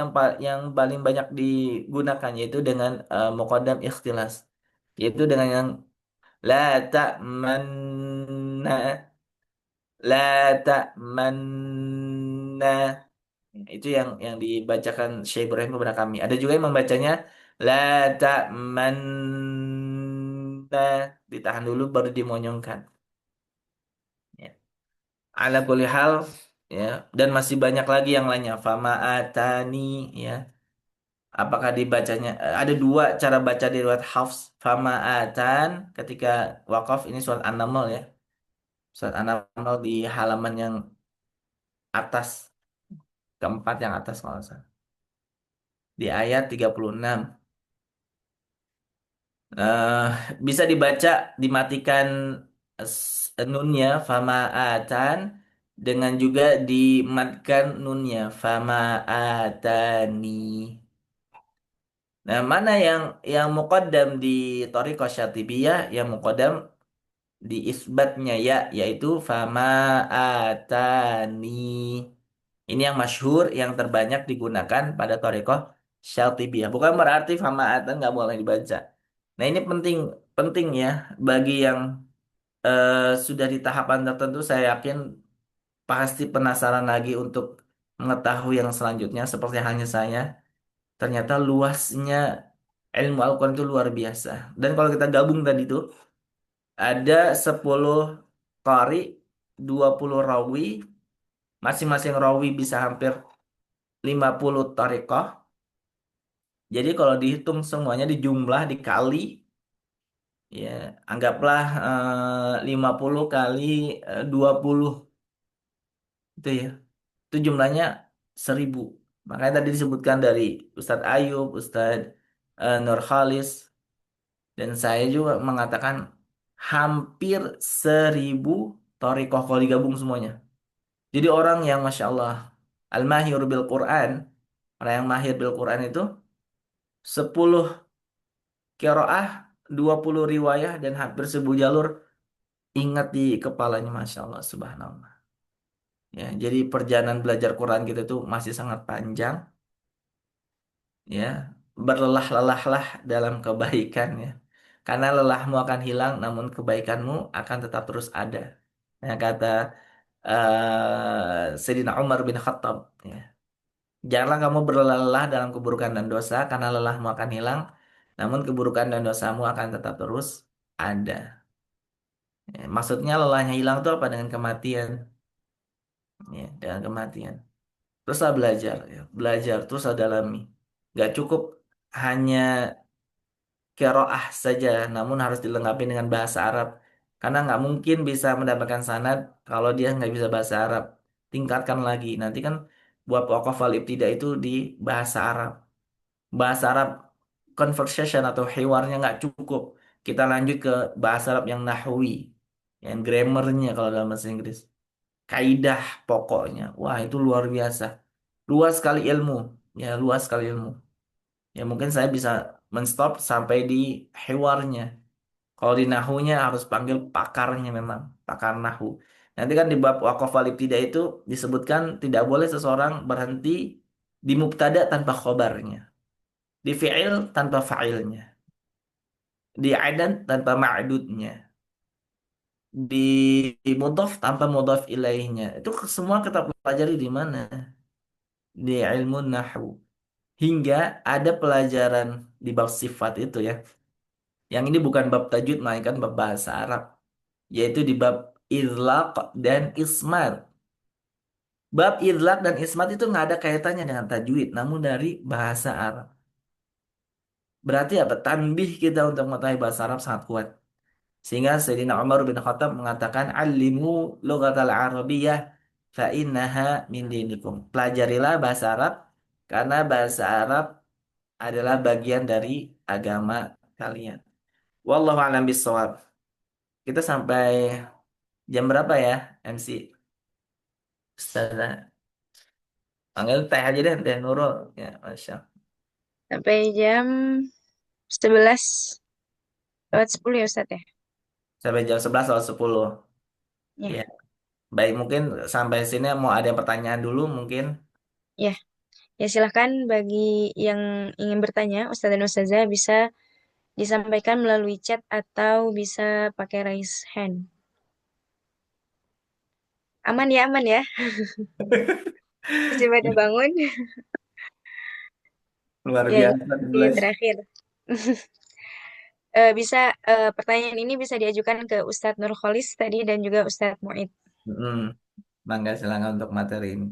paling banyak digunakan yaitu dengan muqaddam ikhtilas, yaitu dengan yang la ta'manna, la ta'manna. Itu yang dibacakan Syekh Ibrahim kepada kami. Ada juga yang membacanya la ta'manna, ditahan dulu baru dimonyongkan. Ya. Ala kulli hal, ya, dan masih banyak lagi yang lainnya. Fama atani, ya. Apakah dibacanya ada dua cara baca di riwayat Hafs. Fama atan ketika wakaf, ini surat An-Naml, ya. Surat An-Naml di halaman yang atas, keempat yang atas kalau nggak salah. Di ayat 36. Eh, Bisa dibaca, dimatikan nunnya, fama atan, dengan juga dimatkan nunnya, fama atani. Nah, mana yang muqaddam di Thariqah Syatibiyah, yang muqaddam di isbatnya ya, yaitu fama atani. Ini yang masyhur, yang terbanyak digunakan pada Thariqah Syatibiyah. Bukan berarti fama atan nggak boleh dibaca. Nah, ini penting penting ya bagi yang sudah di tahapan tertentu. Saya yakin pasti penasaran lagi untuk mengetahui yang selanjutnya. Seperti halnya saya, ternyata luasnya ilmu Al-Quran itu luar biasa. Dan kalau kita gabung tadi itu, ada 10 qari, 20 rawi, masing-masing rawi bisa hampir 50 thariqah. Jadi kalau dihitung semuanya, dijumlah, dikali, ya anggaplah 50 kali 20, itu ya. Itu jumlahnya 1.000. Makanya tadi disebutkan dari Ustadz Ayub, Ustadz Nurhalis, dan saya juga mengatakan hampir 1.000 thariqah kalau digabung semuanya. Jadi orang yang Masya Allah, Al-Mahir bil Quran, orang yang mahir bil Quran itu 10 qiraah, 20 riwayah, dan hampir 1.000 jalur ingat di kepalanya, Masya Allah, Subhanallah. Ya, jadi perjalanan belajar Quran kita itu masih sangat panjang, ya. Berlelah-lelahlah dalam kebaikan, ya. Karena lelahmu akan hilang, namun kebaikanmu akan tetap terus ada. Ya, kata Sayyidina Umar bin Khattab, ya. Janganlah kamu berlelah dalam keburukan dan dosa, karena lelahmu akan hilang, namun keburukan dan dosamu akan tetap terus ada. Ya, maksudnya lelahnya hilang itu apa? Dengan kematian. Ya, dengan kematian. Teruslah belajar, ya. Belajar, teruslah dalami. Gak cukup hanya qiraah saja, namun harus dilengkapi dengan bahasa Arab. Karena nggak mungkin bisa mendapatkan sanad kalau dia nggak bisa bahasa Arab. Tingkatkan lagi. Nanti kan buat waqaf wal ibtida itu di bahasa Arab. Bahasa Arab conversation atau hiwarnya nggak cukup. Kita lanjut ke bahasa Arab yang nahwi, yang grammarnya kalau dalam bahasa Inggris. Kaidah pokoknya. Wah, itu luar biasa. Luas sekali ilmu. Ya, luas sekali ilmu. Ya, mungkin saya bisa menstop sampai di hewarnya. Kalau di nahunya harus panggil pakarnya memang. Pakar nahu. Nanti kan di bab waqaf wal ibtida itu disebutkan tidak boleh seseorang berhenti di mubtada tanpa khobarnya. Di fi'il tanpa fa'ilnya. Di adan tanpa ma'dudnya. Di mudhaf tanpa mudhaf ilaihnya. Itu semua kita pelajari di mana? Di ilmu nahwu. Hingga ada pelajaran di bab sifat itu ya. Yang ini bukan bab tajwid, melainkan bab bahasa Arab. Yaitu di bab idlaq dan ismat. Bab idlaq dan ismat itu nggak ada kaitannya dengan tajwid, namun dari bahasa Arab. Berarti apa? Tanbih kita untuk mengetahui bahasa Arab sangat kuat. Sehingga Sayyidina Umar bin Khattab mengatakan, "Alimu lughatal Arabiyyah fa innaha min dinikum." Pelajarilah bahasa Arab karena bahasa Arab adalah bagian dari agama kalian. Wallahu a'lam bishawab. Kita sampai jam berapa ya, MC? Ustazah. Panggil teh aja deh, Teh Nurul. Ya, Masya Allah. Sampai jam 11 lewat 10 ya Ustadz ya? Sampai jam 11 lewat 10. Ya, Ya, baik, mungkin sampai sini mau ada yang pertanyaan dulu mungkin. ya. Ya silahkan bagi yang ingin bertanya, Ustadz dan Ustazah bisa disampaikan melalui chat atau bisa pakai raise hand. Aman ya. Masih pada bangun. Luar Ya, biasa ini belajar. terakhir. Bisa pertanyaan ini bisa diajukan ke Ustadz Nurholis tadi dan juga Ustadz Muid. Hmm, Mangga silakan untuk materi ini.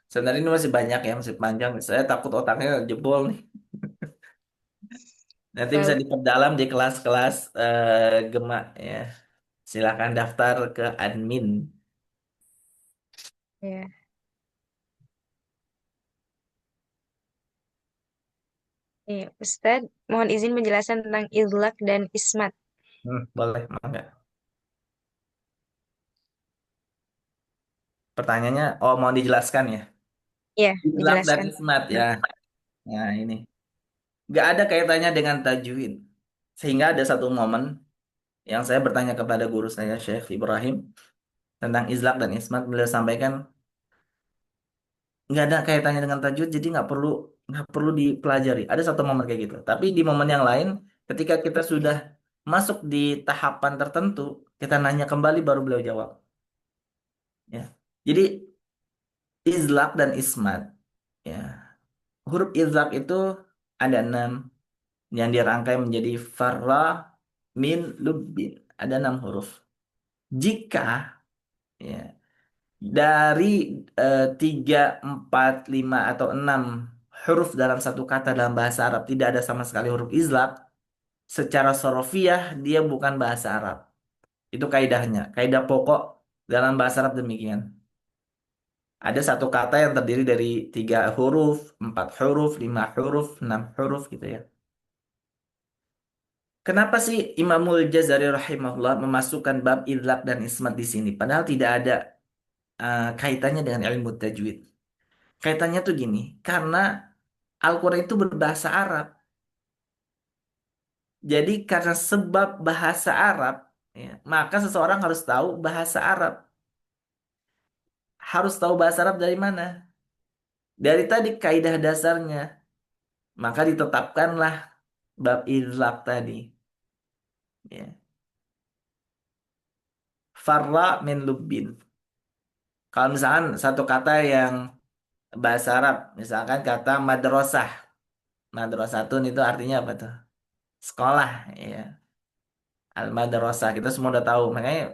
Sebenarnya ini masih banyak ya, masih panjang. Saya takut otaknya jebol nih. Nanti bisa Baik, diperdalam di kelas-kelas Gema ya. Silakan daftar ke admin. Ya. Iya, Ustadz, mohon izin penjelasan tentang idlak dan ismat. Boleh, mangga. Pertanyaannya, oh mau dijelaskan ya? Iya, Izlak dan dijelaskan. ismat ya. Nah ini, nggak ada kaitannya dengan tajwid. Sehingga ada satu momen yang saya bertanya kepada guru saya, Syekh Ibrahim, tentang izlak dan ismat. Beliau sampaikan, nggak ada kaitannya dengan tajwid, jadi nggak perlu dipelajari. Ada satu momen kayak gitu. Tapi di momen yang lain, ketika kita sudah masuk di tahapan tertentu, kita nanya kembali baru beliau jawab. Ya. Jadi izlak dan ismat, ya. Huruf izlak itu ada 6 yang dirangkai menjadi farra, min, lubbin. Ada 6 huruf. Jika ya, dari 3, 4, 5, atau 6 huruf dalam satu kata dalam bahasa Arab tidak ada sama sekali huruf izlaq, secara sorofiah dia bukan bahasa Arab. Itu kaidahnya, kaidah pokok dalam bahasa Arab demikian. Ada satu kata yang terdiri dari 3 huruf, 4 huruf, 5 huruf, 6 huruf gitu ya. Kenapa sih Imamul Jazari rahimahullah memasukkan bab idlaq dan ismat di sini? Padahal tidak ada kaitannya dengan ilmu tajwid. Kaitannya tuh gini, karena Al-Quran itu berbahasa Arab. Jadi karena sebab bahasa Arab, ya, maka seseorang harus tahu bahasa Arab. Harus tahu bahasa Arab dari mana? Dari tadi kaidah dasarnya. Maka ditetapkanlah bab idlaq tadi. Ya. Farra min lubbin. Kalau misalkan satu kata yang bahasa Arab, misalkan kata madrasah. Madrasatun itu artinya apa tuh? Sekolah, ya. Al-madrasah kita semua udah tahu. Makanya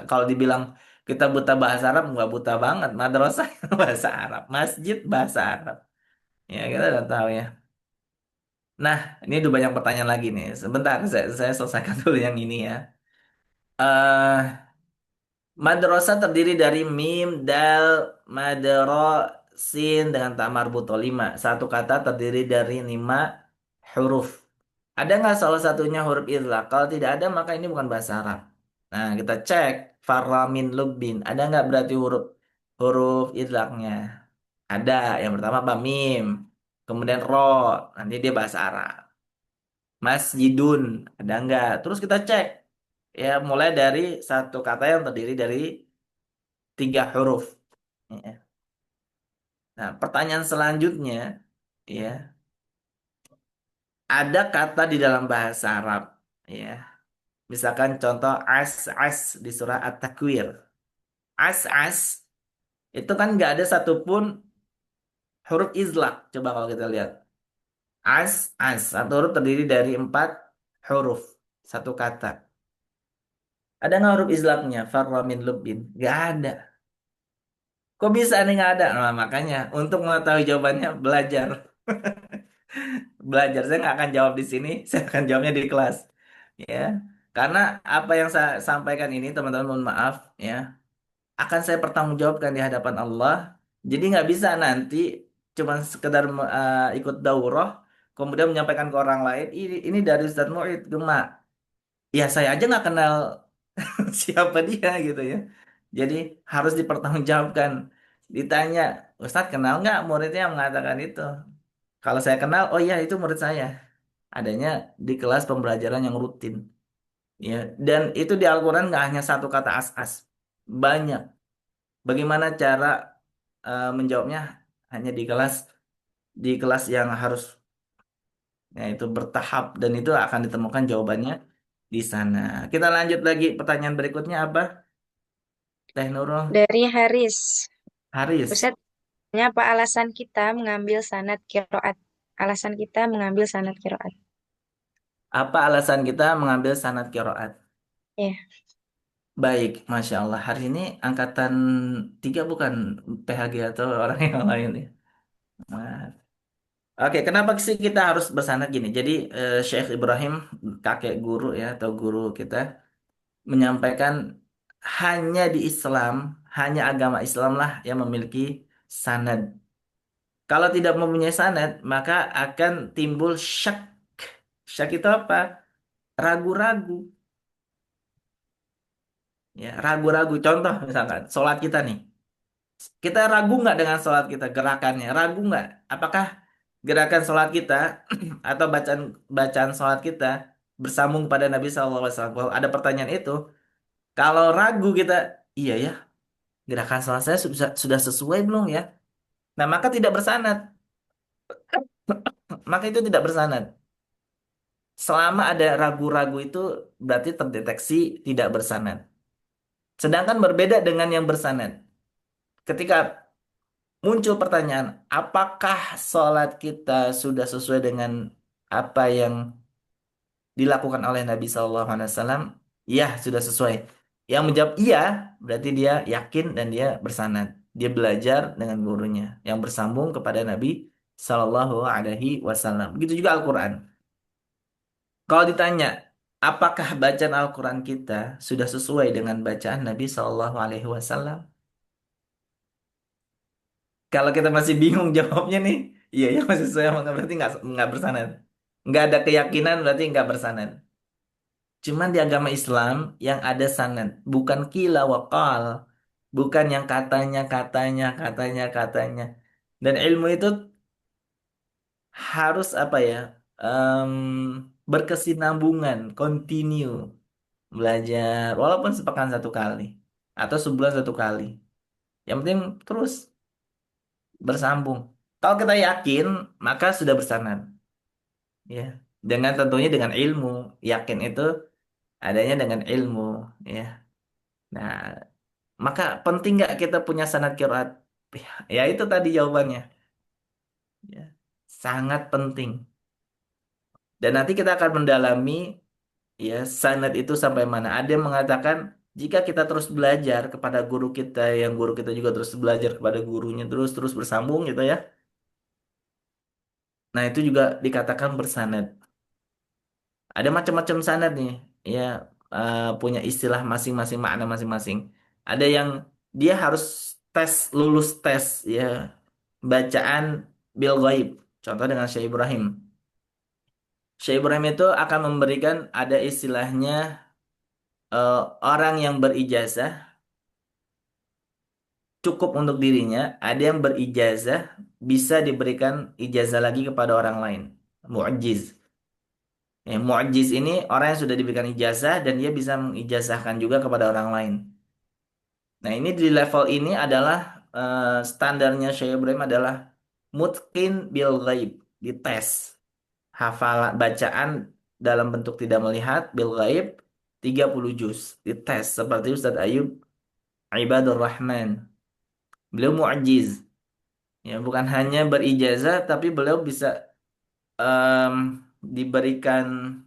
kalau dibilang kita buta bahasa Arab nggak buta banget. Madrasah bahasa Arab, masjid bahasa Arab. Ya kita udah tahu ya. Nah, ini udah banyak pertanyaan lagi nih. Sebentar, saya selesaikan dulu yang ini ya. Madrasah terdiri dari mim, dal, madro, sin dengan tak marbuto 5. Satu kata terdiri dari 5 huruf. Ada nggak salah satunya huruf idlaq? Kalau tidak ada, maka ini bukan bahasa Arab. Nah, kita cek farramin lubbin. Ada nggak berarti huruf huruf idlaqnya? Ada. Yang pertama apa? Mim. Kemudian ro. Nanti dia bahasa Arab. Masjidun. Ada nggak? Terus kita cek. Ya, mulai dari satu kata yang terdiri dari 3 huruf. Ya. Nah, pertanyaan selanjutnya, ya, ada kata di dalam bahasa Arab, ya. Misalkan contoh as di surah At-Takwir. As itu kan nggak ada satupun huruf izlaq. Coba kalau kita lihat. Satu huruf terdiri dari 4 huruf. Satu kata. Ada nggak huruf izlaqnya? Farra min lubbin. Nggak ada. Kok bisa nih nggak ada? Nah, makanya untuk mengetahui jawabannya belajar. Belajar. Saya nggak akan jawab di sini. Saya akan jawabnya di kelas. Ya. Karena apa yang saya sampaikan ini, teman-teman, mohon maaf. Ya. Akan saya pertanggungjawabkan di hadapan Allah. Jadi nggak bisa nanti cuma sekedar ikut daurah, kemudian menyampaikan ke orang lain, ini dari Ustadz Mu'id, Gema. Ya saya aja nggak kenal siapa dia gitu ya. Jadi harus dipertanggungjawabkan. Ditanya, Ustadz kenal nggak muridnya yang mengatakan itu? Kalau saya kenal, oh iya itu murid saya. Adanya di kelas pembelajaran yang rutin. Ya, dan itu di Al-Quran nggak hanya satu kata as-as. Banyak. Bagaimana cara menjawabnya hanya di kelas yang harus itu bertahap dan itu akan ditemukan jawabannya di sana. Kita lanjut lagi pertanyaan berikutnya apa? Teh Nurul, Dari Haris. Haris. Ustadz, apa alasan kita mengambil sanad kiroat? Alasan kita mengambil sanad kiroat. Apa alasan kita mengambil sanad qiraat? Ya, Baik, Masya Allah. Hari ini angkatan 3 bukan PHG atau orang yang lain ya. Nah, oke, kenapa sih kita harus bersanad gini? Jadi Syekh Ibrahim, kakek guru ya atau guru kita, menyampaikan hanya di Islam, hanya agama Islam lah yang memiliki sanad. Kalau tidak mempunyai sanad, maka akan timbul syak. Syak itu apa? Ragu-ragu. Ya, ragu-ragu. Contoh misalkan, sholat kita nih. Kita ragu nggak dengan sholat kita, gerakannya? Ragu nggak? Apakah gerakan sholat kita atau bacaan bacaan sholat kita bersambung pada Nabi SAW? Kalau ada pertanyaan itu, kalau ragu kita, iya ya, gerakan sholat saya sudah sesuai belum ya? Nah, maka tidak bersanad. Maka itu tidak bersanad. Selama ada ragu-ragu itu berarti terdeteksi tidak bersanad. Sedangkan berbeda dengan yang bersanad. Ketika muncul pertanyaan, apakah sholat kita sudah sesuai dengan apa yang dilakukan oleh Nabi SAW? Ya, sudah sesuai. Yang menjawab iya, berarti dia yakin dan dia bersanad. Dia belajar dengan gurunya yang bersambung kepada Nabi SAW. Begitu juga Al-Quran. Kalau ditanya, apakah bacaan Al-Quran kita sudah sesuai dengan bacaan Nabi SAW? Kalau kita masih bingung jawabnya nih, iya ya masih sesuai sama berarti nggak bersanad. Nggak ada keyakinan berarti nggak bersanad. Cuman di agama Islam yang ada sanad, bukan kila wakal, bukan yang katanya. Dan ilmu itu harus apa ya? em, Berkesinambungan, continue belajar, walaupun sepekan satu kali atau sebulan satu kali. Yang penting terus bersambung. Kalau kita yakin, maka sudah bersanad. Ya, dengan tentunya dengan ilmu. Yakin itu adanya dengan ilmu. Ya, nah maka penting nggak kita punya sanad qiraat? Ya itu tadi jawabannya. Ya, sangat penting. Dan nanti kita akan mendalami ya sanad itu sampai mana. Ada yang mengatakan jika kita terus belajar kepada guru kita, yang guru kita juga terus belajar kepada gurunya terus terus bersambung gitu ya. Nah itu juga dikatakan bersanad. Ada macam-macam sanad nih, ya punya istilah masing-masing, makna masing-masing. Ada yang dia harus lulus tes ya bacaan bil ghaib. Contoh dengan Syekh Ibrahim. Syekh Ibrahim itu akan memberikan ada istilahnya orang yang berijazah cukup untuk dirinya, ada yang berijazah bisa diberikan ijazah lagi kepada orang lain. Mu'jiz. Ya, mu'jiz ini orang yang sudah diberikan ijazah dan dia bisa mengijazahkan juga kepada orang lain. Nah, ini di level ini adalah standarnya Syekh Ibrahim adalah mutqin bil ghaib, dites hafalan bacaan dalam bentuk tidak melihat bil ghaib 30 juz, dites seperti Ustadz Ayub Ibadur Rahman. Beliau mu'jiz, ya bukan hanya berijazah tapi beliau bisa em, diberikan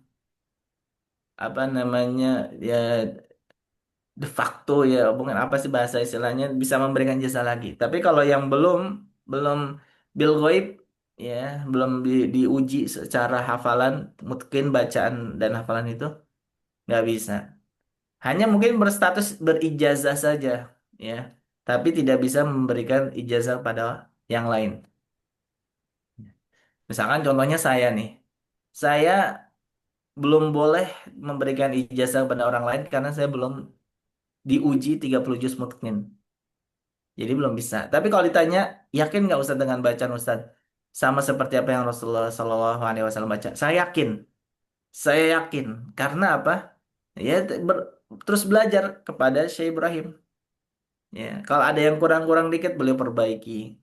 apa namanya ya de facto ya bukan apa sih bahasa istilahnya bisa memberikan jasa lagi. Tapi kalau yang belum bil ghaib ya belum diuji secara hafalan mungkin bacaan dan hafalan itu nggak bisa. Hanya mungkin berstatus berijazah saja ya, tapi tidak bisa memberikan ijazah pada yang lain. Misalkan contohnya saya nih, saya belum boleh memberikan ijazah pada orang lain karena saya belum diuji 30 juz mutqin. Jadi belum bisa. Tapi kalau ditanya, yakin nggak Ustaz dengan bacaan Ustaz? Sama seperti apa yang Rasulullah SAW baca. Saya yakin. Saya yakin. Karena apa? Ya terus belajar kepada Syekh Ibrahim. Ya, kalau ada yang kurang-kurang dikit beliau perbaiki.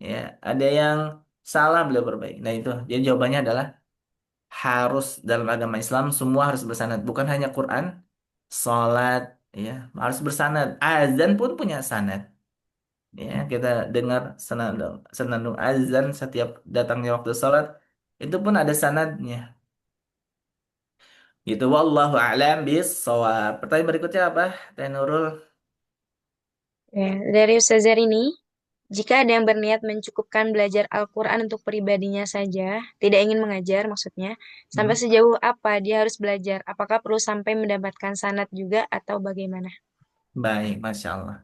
Ya, ada yang salah beliau perbaiki. Nah itu. Jadi jawabannya adalah harus dalam agama Islam semua harus bersanad. Bukan hanya Quran, salat, ya harus bersanad. Azan pun punya sanad. Ya, kita dengar senandung, senandung azan setiap datangnya waktu sholat itu pun ada sanadnya. Gitu wallahu a'lam bissawab. Pertanyaan berikutnya apa? Teh Nurul. Ya, dari Ustazah ini, Jika ada yang berniat mencukupkan belajar Al-Quran untuk pribadinya saja, tidak ingin mengajar maksudnya, sampai Hmm. sejauh apa dia harus belajar? Apakah perlu sampai mendapatkan sanad juga atau bagaimana? Baik, Masya Allah.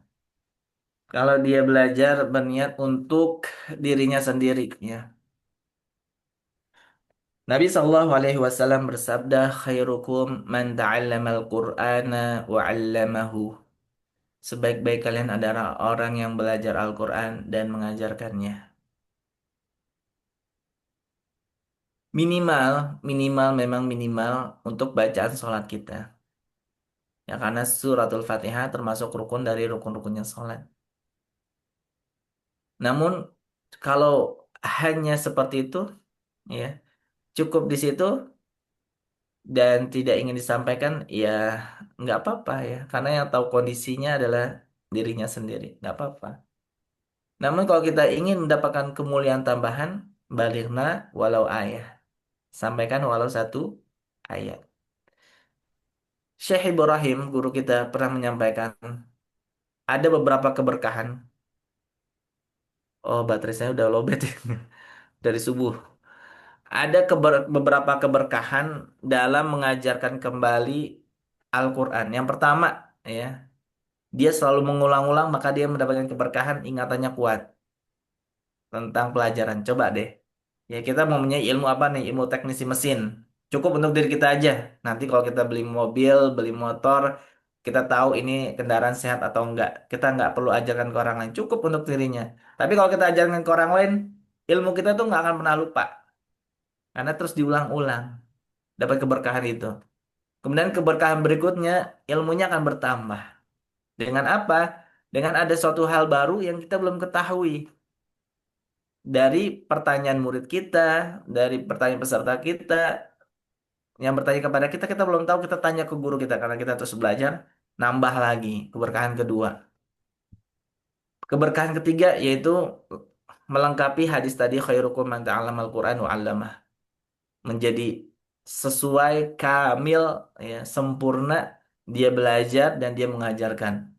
Kalau dia belajar berniat untuk dirinya sendiri, ya. Nabi Shallallahu Alaihi Wasallam bersabda, "Khairukum man ta'allama al-Qur'ana wa 'allamahu." Sebaik-baik kalian adalah orang yang belajar Al-Quran dan mengajarkannya. Minimal, minimal memang minimal untuk bacaan sholat kita. Ya karena suratul Fatihah termasuk rukun dari rukun-rukunnya sholat. Namun kalau hanya seperti itu, ya cukup di situ dan tidak ingin disampaikan, ya nggak apa-apa ya. Karena yang tahu kondisinya adalah dirinya sendiri, nggak apa-apa. Namun kalau kita ingin mendapatkan kemuliaan tambahan, balighna walau ayah. Sampaikan walau satu ayat. Syekh Ibrahim, guru kita, pernah menyampaikan, ada beberapa keberkahan. Oh, baterai saya udah lowbat ya, dari subuh. Ada beberapa keberkahan dalam mengajarkan kembali Al-Quran. Yang pertama, ya, dia selalu mengulang-ulang, maka dia mendapatkan keberkahan, ingatannya kuat tentang pelajaran. Coba deh. Ya, kita mau punya ilmu apa nih? Ilmu teknisi mesin. Cukup untuk diri kita aja. Nanti kalau kita beli mobil, beli motor, kita tahu ini kendaraan sehat atau enggak. Kita enggak perlu ajarkan ke orang lain. Cukup untuk dirinya. Tapi kalau kita ajarkan ke orang lain, ilmu kita tuh nggak akan pernah lupa. Karena terus diulang-ulang. Dapat keberkahan itu. Kemudian keberkahan berikutnya, ilmunya akan bertambah. Dengan apa? Dengan ada suatu hal baru yang kita belum ketahui. Dari pertanyaan murid kita, dari pertanyaan peserta kita, yang bertanya kepada kita, kita belum tahu, kita tanya ke guru kita karena kita terus belajar, nambah lagi keberkahan kedua. Keberkahan ketiga yaitu melengkapi hadis tadi khairukum man ta'allama al-Qur'an wa 'allamah. Menjadi sesuai kamil ya, sempurna dia belajar dan dia mengajarkan.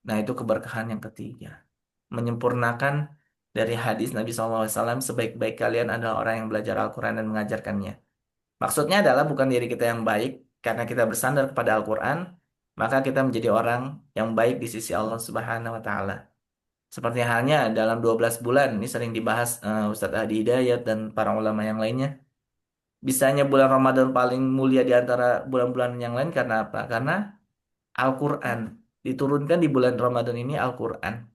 Nah, itu keberkahan yang ketiga. Menyempurnakan dari hadis Nabi SAW sebaik-baik kalian adalah orang yang belajar Al-Quran dan mengajarkannya. Maksudnya adalah bukan diri kita yang baik, karena kita bersandar kepada Al-Quran, maka kita menjadi orang yang baik di sisi Allah Subhanahu wa Ta'ala. Seperti halnya dalam 12 bulan, ini sering dibahas Ustadz Adi Hidayat dan para ulama yang lainnya. Bisanya bulan Ramadan paling mulia di antara bulan-bulan yang lain karena apa? Karena Al-Quran. Diturunkan di bulan Ramadan ini Al-Quran.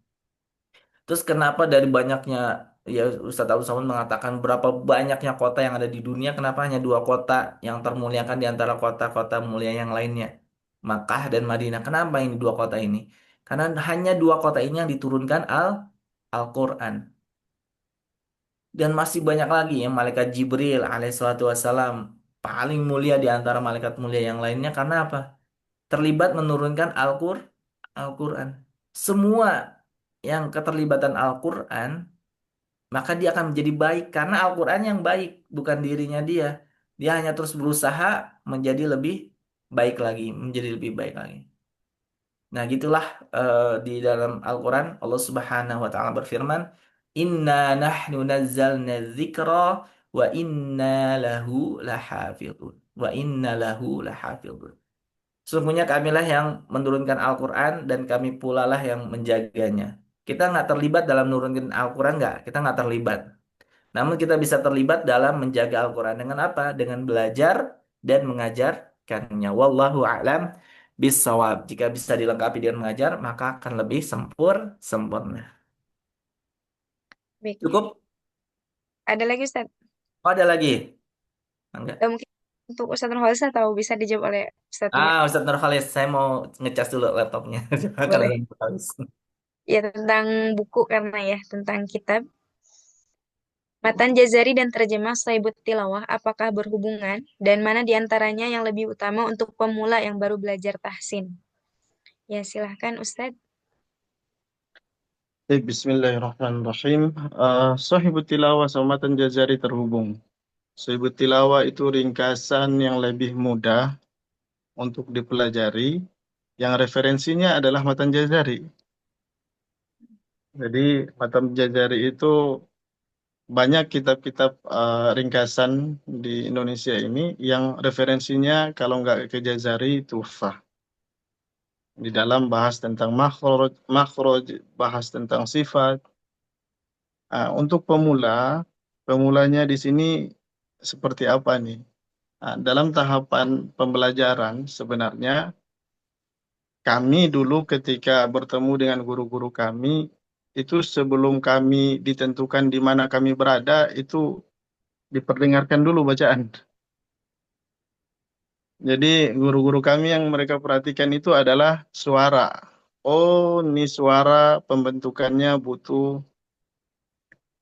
Terus kenapa dari banyaknya, ya Ustadz Abu Somad mengatakan berapa banyaknya kota yang ada di dunia, kenapa hanya dua kota yang termuliakan di antara kota-kota mulia yang lainnya? Makkah dan Madinah. Kenapa ini dua kota ini? Karena hanya dua kota ini yang diturunkan Al-Quran. Dan masih banyak lagi ya, malaikat Jibril alaihissalatu wassalam paling mulia di antara malaikat mulia yang lainnya karena apa? Terlibat menurunkan Al-Quran. Semua yang keterlibatan Al-Quran maka dia akan menjadi baik karena Al-Quran yang baik, bukan dirinya dia. Dia hanya terus berusaha menjadi lebih baik lagi, menjadi lebih baik lagi. Nah, gitulah di dalam Al-Quran Allah Subhanahu wa taala berfirman, "Inna nahnu nazzalna dzikra wa inna lahu lahafizun." Wa inna lahu lahafizun. Sesungguhnya kamilah yang menurunkan Al-Quran dan kami pula lah yang menjaganya. Kita nggak terlibat dalam menurunkan Al-Quran, nggak. Kita nggak terlibat. Namun kita bisa terlibat dalam menjaga Al-Quran dengan apa? Dengan belajar dan mengajarkannya. Wallahu a'lam bissawab. Jika bisa dilengkapi dengan mengajar, maka akan lebih sempurna. Baik. Cukup? Ada lagi Ustaz? Oh, ada lagi? Enggak. Mungkin untuk Ustaz Nurholis atau bisa dijawab oleh Ustaz Tia? Ustaz Nurkhalis, saya mau ngecas dulu laptopnya. Kalau Boleh. Nurkhalis. Ya tentang buku karena ya tentang kitab. Matan Jazari dan terjemah Saibut Tilawah apakah berhubungan dan mana di antaranya yang lebih utama untuk pemula yang baru belajar tahsin? Ya silahkan Ustadz. Baik, Bismillahirrahmanirrahim. Sahibut tilawah sama matan jazari terhubung. Sahibut tilawah itu ringkasan yang lebih mudah untuk dipelajari, yang referensinya adalah matan jazari. Jadi Matan Jazari itu banyak kitab-kitab ringkasan di Indonesia ini yang referensinya kalau nggak ke Jazari Tuhfah. Di dalam bahas tentang makhraj, makhraj, bahas tentang sifat. Untuk pemulanya di sini seperti apa nih? Dalam tahapan pembelajaran sebenarnya kami dulu ketika bertemu dengan guru-guru kami itu sebelum kami ditentukan di mana kami berada itu diperdengarkan dulu bacaan. Jadi guru-guru kami yang mereka perhatikan itu adalah suara. Oh, ini suara pembentukannya butuh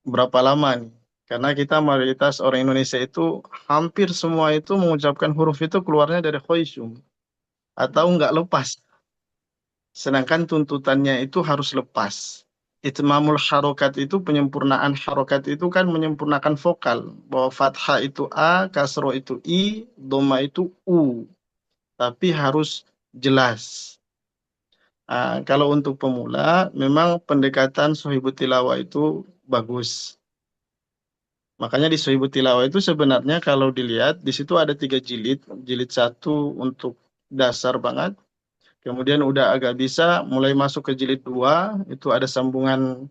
berapa lama nih? Karena kita mayoritas orang Indonesia itu hampir semua itu mengucapkan huruf itu keluarnya dari khoisyum atau enggak lepas. Sedangkan tuntutannya itu harus lepas. Itmamul harokat itu penyempurnaan harokat itu kan menyempurnakan vokal. Bahwa fathah itu A, kasro itu I, doma itu U. Tapi harus jelas. Kalau untuk pemula, memang pendekatan Sohibut Tilawah itu bagus. Makanya di Sohibut Tilawah itu sebenarnya kalau dilihat, di situ ada 3 jilid. Jilid satu untuk dasar banget. Kemudian udah agak bisa, mulai masuk ke jilid 2 itu ada sambungan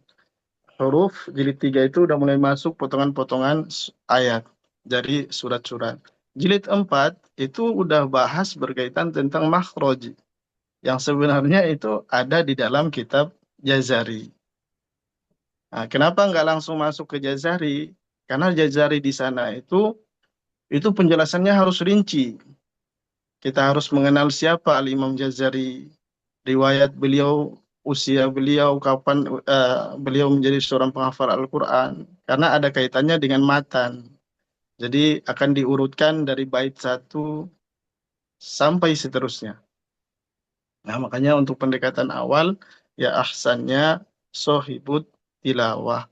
huruf. Jilid 3 itu udah mulai masuk potongan-potongan ayat dari surat-surat. Jilid 4 itu udah bahas berkaitan tentang makhraj yang sebenarnya itu ada di dalam kitab Jazari. Kenapa nggak langsung masuk ke Jazari? Karena Jazari di sana itu penjelasannya harus rinci. Kita harus mengenal siapa Al-Imam Jazari, riwayat beliau, usia beliau, kapan beliau menjadi seorang penghafal Al-Quran. Karena ada kaitannya dengan matan. Jadi akan diurutkan dari bait satu sampai seterusnya. Nah, makanya untuk pendekatan awal, ya ahsannya sohibut tilawah.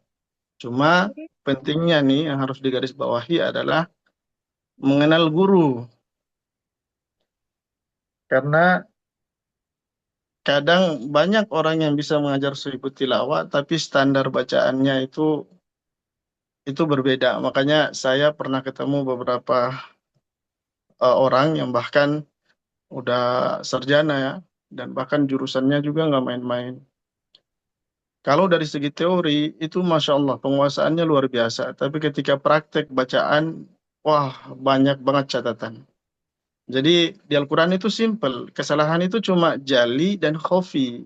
Cuma pentingnya nih yang harus digarisbawahi adalah mengenal guru. Karena kadang banyak orang yang bisa mengajar sohibut tilawah, tapi standar bacaannya itu berbeda. Makanya saya pernah ketemu beberapa orang yang bahkan udah sarjana ya, dan bahkan jurusannya juga nggak main-main. Kalau dari segi teori itu Masya Allah penguasaannya luar biasa. Tapi ketika praktek bacaan, wah banyak banget catatan. Jadi di Al-Quran itu simple. Kesalahan itu cuma jali dan khofi.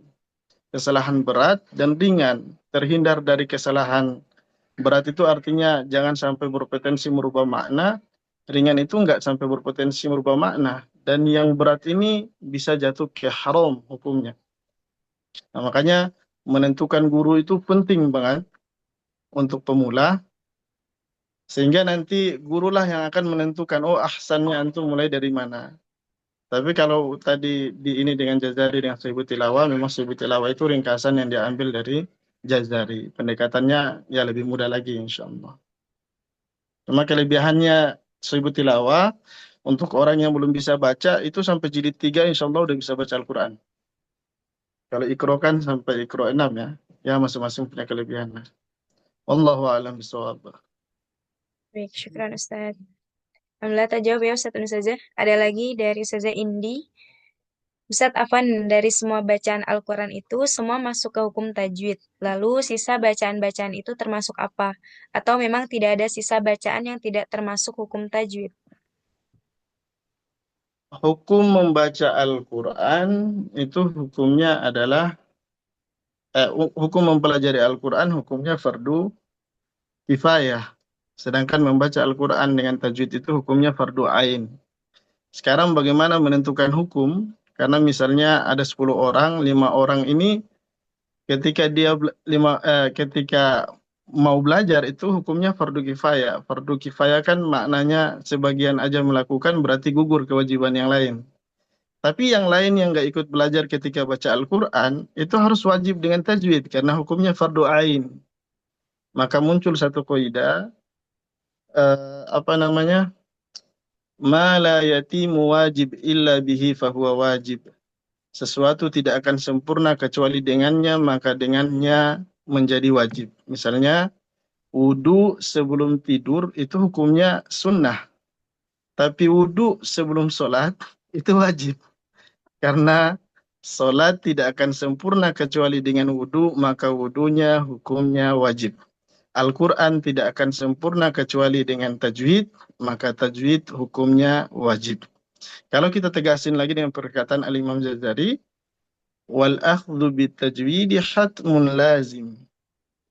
Kesalahan berat dan ringan. Terhindar dari kesalahan berat itu artinya jangan sampai berpotensi merubah makna. Ringan itu nggak sampai berpotensi merubah makna. Dan yang berat ini bisa jatuh ke haram hukumnya. Nah, makanya menentukan guru itu penting banget untuk pemula, sehingga nanti gurulah yang akan menentukan, oh ahsannya antum mulai dari mana. Tapi kalau tadi di ini dengan Jazari dengan Sohibul Tilawah, memang Sohibul Tilawah itu ringkasan yang diambil dari Jazari. Pendekatannya ya lebih mudah lagi insya Allah. Cuma kelebihannya Sohibul Tilawah, untuk orang yang belum bisa baca, itu sampai jilid 3 insya Allah udah bisa baca Al-Quran. Kalau Iqra kan sampai Iqra 6 ya. Ya masing-masing punya kelebihan. Wallahu a'lam bishawab. Baik, syukran Ustaz. Alhamdulillah terjawab ya Ustaz Anu saja. Ada lagi dari Ustazah Indi. Ustaz Afan, dari semua bacaan Al-Quran itu semua masuk ke hukum tajwid. Lalu sisa bacaan-bacaan itu termasuk apa? Atau memang tidak ada sisa bacaan yang tidak termasuk hukum tajwid? Hukum membaca Al-Quran itu hukumnya adalah hukum mempelajari Al-Quran hukumnya fardu kifayah. Sedangkan membaca Al-Quran dengan tajwid itu hukumnya fardu ain. Sekarang bagaimana menentukan hukum? Karena misalnya ada 10 orang, 5 orang ini ketika ketika mau belajar itu hukumnya fardu kifayah. Fardu kifayah kan maknanya sebagian aja melakukan berarti gugur kewajiban yang lain. Tapi yang lain yang nggak ikut belajar ketika baca Al-Quran itu harus wajib dengan tajwid karena hukumnya fardu ain. Maka muncul satu kaidah apa namanya? Ma la yatimu wajib illa bihi fahuwa wajib. Sesuatu tidak akan sempurna kecuali dengannya, maka dengannya menjadi wajib. Misalnya, wudhu sebelum tidur itu hukumnya sunnah, tapi wudhu sebelum sholat itu wajib. Karena sholat tidak akan sempurna kecuali dengan wudhu, maka wudhunya hukumnya wajib. Al-Quran tidak akan sempurna kecuali dengan tajwid, maka tajwid hukumnya wajib. Kalau kita tegasin lagi dengan perkataan Al-Imam Jazari, wal akhdhu bitajwidi hatmun lazim.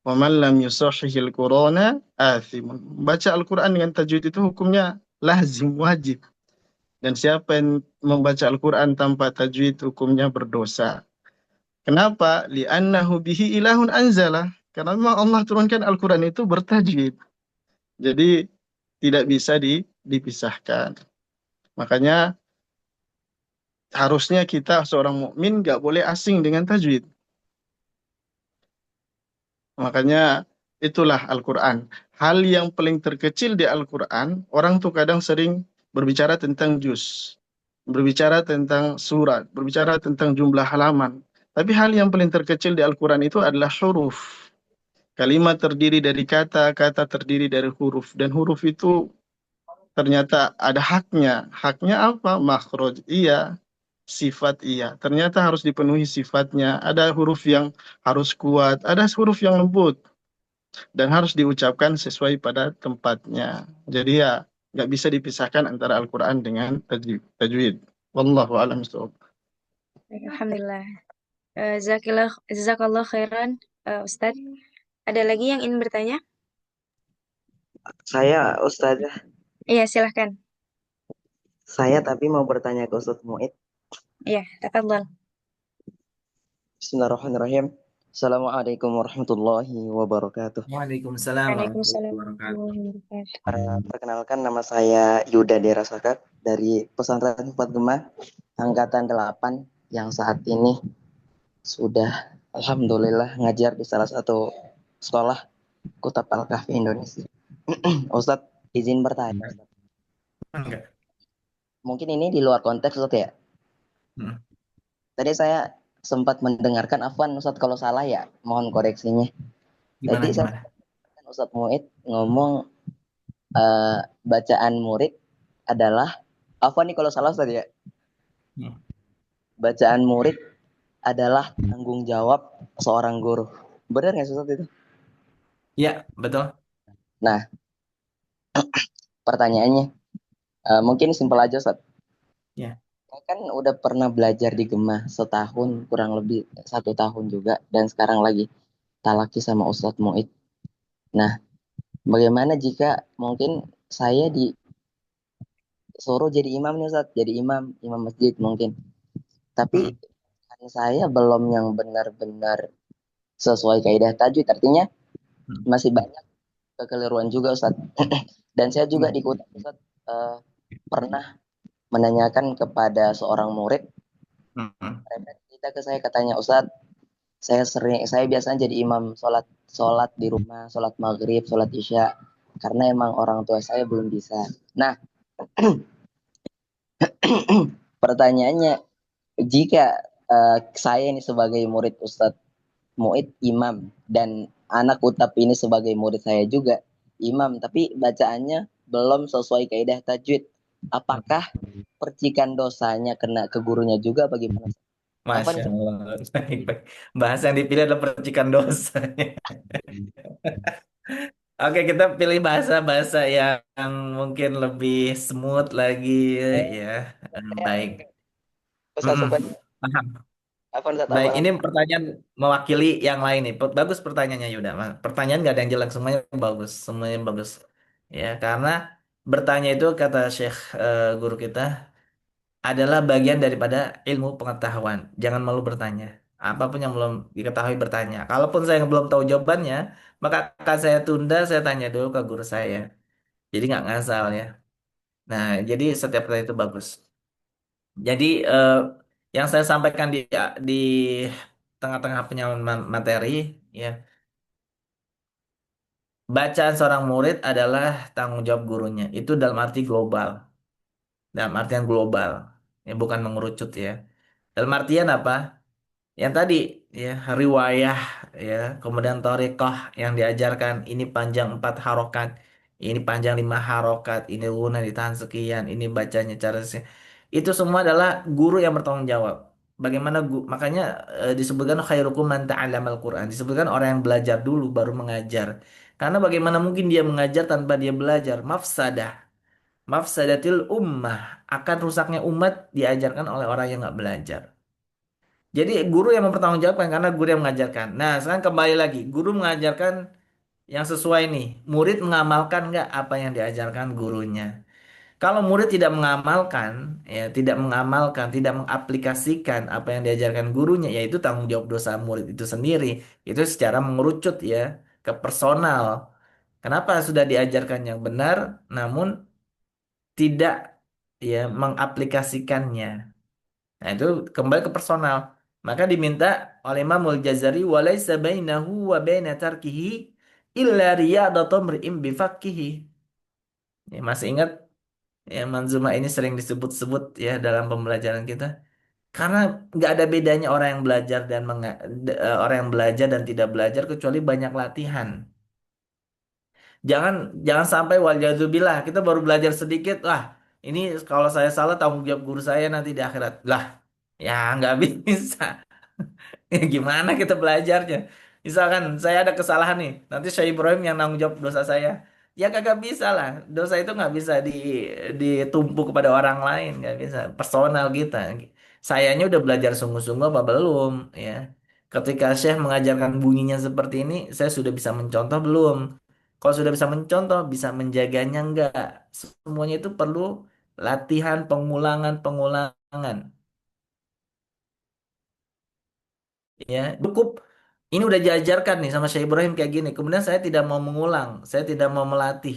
Wa man lam yusahhihil Qur'ana athimun. Baca Al-Quran dengan tajwid itu hukumnya lazim, wajib. Dan siapa yang membaca Al-Quran tanpa tajwid hukumnya berdosa. Kenapa? Li'annahu bihi ilahun anzala. Karena memang Allah turunkan Al-Quran itu bertajwid. Jadi tidak bisa dipisahkan. Makanya harusnya kita seorang mukmin nggak boleh asing dengan tajwid. Makanya itulah Al-Quran. Hal yang paling terkecil di Al-Quran, orang tuh kadang sering berbicara tentang juz, berbicara tentang surat, berbicara tentang jumlah halaman. Tapi hal yang paling terkecil di Al-Quran itu adalah huruf. Kalimat terdiri dari kata, kata terdiri dari huruf. Dan huruf itu ternyata ada haknya. Haknya apa? Makhraj, iya. Sifat, iya. Ternyata harus dipenuhi sifatnya. Ada huruf yang harus kuat, ada huruf yang lembut. Dan harus diucapkan sesuai pada tempatnya. Jadi ya, nggak bisa dipisahkan antara Al-Quran dengan tajwid. Wallahu a'lam bishawab. Alhamdulillah. Jazakallah khairan, Ustadz. Ada lagi yang ingin bertanya? Saya Ustazah, Iya, silahkan. saya tapi mau bertanya ke Ustadz Muid. Iya, tafadhol. Bismillahirrahmanirrahim. Assalamualaikum warahmatullahi wabarakatuh. Waalaikumsalam warahmatullahi Waalaikumsalam wabarakatuh. warahmatullahi wabarakatuh. Perkenalkan nama saya Yuda Derasakak dari Pesantren Hufat Gemah Angkatan 8 yang saat ini sudah Alhamdulillah ngajar di salah satu sekolah Kutab Al-Kahfi Indonesia. Ustadz, izin bertanya. Ustadz. Enggak. Mungkin ini di luar konteks Ustadz ya. Hmm. Tadi saya sempat mendengarkan, Afwan Ustadz kalau salah ya, mohon koreksinya. Gimana Tadi saya gimana? mendengarkan Ustadz Muid ngomong bacaan murid adalah, Afwan nih kalau salah Ustadz ya, Hmm. bacaan murid adalah tanggung jawab seorang guru. Benar nggak Ustadz itu? Ya, betul. Nah, pertanyaannya mungkin simpel aja Ustadz. Ya. Saya kan udah pernah belajar di Gemah setahun, kurang lebih 1 tahun juga, dan sekarang lagi talaki sama Ustadz Muid. Nah, bagaimana jika mungkin saya disuruh jadi imam nih Ustadz, jadi imam masjid mungkin. Tapi Hmm. kan saya belum yang benar-benar sesuai kaidah tajwid, artinya Hmm. masih banyak kekeliruan juga Ustadz. Dan saya juga di Kuta Ustadz pernah menanyakan kepada seorang murid, Hmm. mereka cerita ke saya, katanya Ustadz, saya biasanya jadi imam sholat di rumah, sholat maghrib, sholat isya, karena emang orang tua saya belum bisa. Nah, pertanyaannya, jika saya ini sebagai murid Ustadz Muid imam dan anak Utap ini sebagai murid saya juga imam, tapi bacaannya belum sesuai kaidah tajwid, apakah percikan dosanya kena ke gurunya juga bagaimana? Apa Masya nih? Allah. Baik, baik. Bahasa yang dipilih adalah percikan dosa. Oke, kita pilih bahasa-bahasa yang mungkin lebih smooth lagi, ya. Baik. Ustaz Mm-mm. Sufyan, Paham. apa Ustaz Baik, apa? ini pertanyaan mewakili yang lain nih. Bagus pertanyaannya Yuda. Pertanyaan nggak ada yang jelek, semuanya bagus, semuanya bagus. Ya, karena bertanya itu kata Syekh guru kita adalah bagian daripada ilmu pengetahuan. Jangan malu bertanya. Apapun yang belum diketahui bertanya. Kalaupun saya belum tahu jawabannya, maka akan saya tunda, saya tanya dulu ke guru saya. Jadi nggak ngasal ya. Nah, jadi setiap pertanyaan itu bagus. Jadi yang saya sampaikan di tengah-tengah penyaluran materi, ya, bacaan seorang murid adalah tanggung jawab gurunya. Itu dalam arti global, dalam artian global, ya bukan mengerucut ya. Dalam artian apa? yang tadi ya riwayah ya, kemudian thariqah yang diajarkan ini panjang 4 harokat, ini panjang 5 harokat, ini guna ditahan sekian, ini bacanya cara sekian. Itu semua adalah guru yang bertanggung jawab. Bagaimana makanya disebutkan khairukum man ta'allamal Quran. Disebutkan orang yang belajar dulu baru mengajar. Karena bagaimana mungkin dia mengajar tanpa dia belajar? Mafsadah. Mafsadatil ummah, akan rusaknya umat diajarkan oleh orang yang nggak belajar. Jadi guru yang mempertanggungjawabkan karena guru yang mengajarkan. Nah, sekarang kembali lagi, guru mengajarkan yang sesuai nih. Murid mengamalkan nggak apa yang diajarkan gurunya? Kalau murid tidak mengamalkan, ya tidak mengaplikasikan apa yang diajarkan gurunya, yaitu tanggung jawab dosa murid itu sendiri. Itu secara mengerucut ya ke personal. Kenapa sudah diajarkan yang benar, namun tidak ya mengaplikasikannya? Nah, itu kembali ke personal. Maka diminta oleh Imamul Jazari walaisa bainahu wa baina tarkihi illa riyadatu mri'in bifaqhihi. Ya, masih ingat ya manzuma ini sering disebut-sebut ya dalam pembelajaran kita. Karena nggak ada bedanya orang yang belajar dan orang yang belajar dan tidak belajar kecuali banyak latihan. Jangan jangan sampai waljazubillah kita baru belajar sedikit lah. Ini kalau saya salah tanggung jawab guru saya nanti di akhirat. Lah, ya nggak bisa. Ya, gimana kita belajarnya? Misalkan saya ada kesalahan nih, nanti Syekh Ibrahim yang nanggung jawab dosa saya. Ya kagak bisa lah. Dosa itu nggak bisa ditumpuk kepada orang lain, nggak bisa. Personal kita. Sayanya udah belajar sungguh-sungguh apa belum? Ya. Ketika Syekh mengajarkan bunyinya seperti ini, saya sudah bisa mencontoh belum? Kalau sudah bisa mencontoh, bisa menjaganya enggak? Semuanya itu perlu latihan, pengulangan, pengulangan. Ya, cukup ini udah diajarkan nih sama Syekh Ibrahim kayak gini. Kemudian saya tidak mau mengulang, saya tidak mau melatih.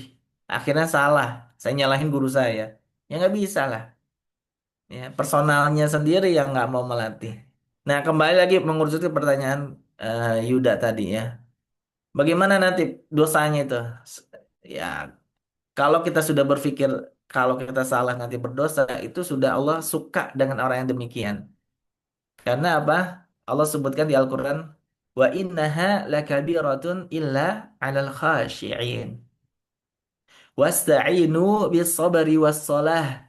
Akhirnya salah, saya nyalahin guru saya. Ya nggak bisa lah. Ya, personalnya sendiri yang nggak mau melatih. Nah, kembali lagi mengurucut ke pertanyaan Yuda tadi ya. Bagaimana nanti dosanya itu? Ya, kalau kita sudah berpikir kalau kita salah nanti berdosa, itu sudah Allah suka dengan orang yang demikian. Karena apa? Allah sebutkan di Al-Quran, wa innaha lakabiratun illa 'alal khashi'in. Wasta'inu bis sabri was salah.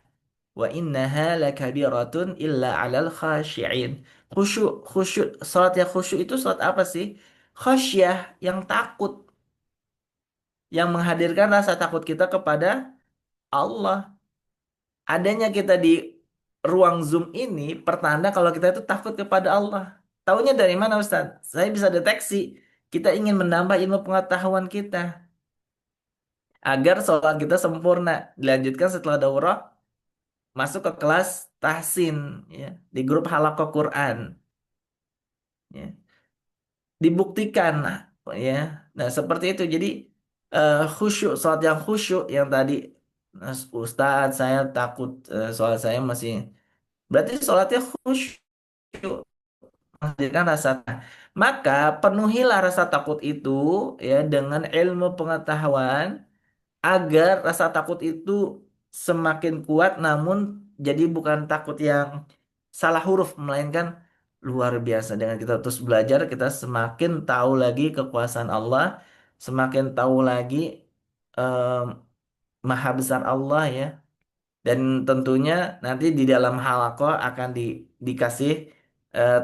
Wa innaha lakabiratun illa 'alal khashi'in. Khusyuk, khusyuk, salat yang khusyuk itu salat apa sih? Khasyah, yang takut, yang menghadirkan rasa takut kita kepada Allah. Adanya kita di ruang Zoom ini pertanda kalau kita itu takut kepada Allah. Taunya dari mana Ustaz? Saya bisa deteksi. Kita ingin menambah ilmu pengetahuan kita agar sholat kita sempurna. Dilanjutkan setelah daurah masuk ke kelas tahsin ya, di grup halaqah Quran ya. Dibuktikan ya. Nah, seperti itu. Jadi khusyuk, sholat yang khusyuk yang tadi Ustaz saya takut sholat saya masih berarti sholatnya khusyuk menghadirkan rasa maka penuhilah rasa takut itu ya dengan ilmu pengetahuan agar rasa takut itu semakin kuat namun jadi bukan takut yang salah huruf melainkan luar biasa dengan kita terus belajar kita semakin tahu lagi kekuasaan Allah semakin tahu lagi em, maha besar Allah ya dan tentunya nanti di dalam halaqah akan dikasih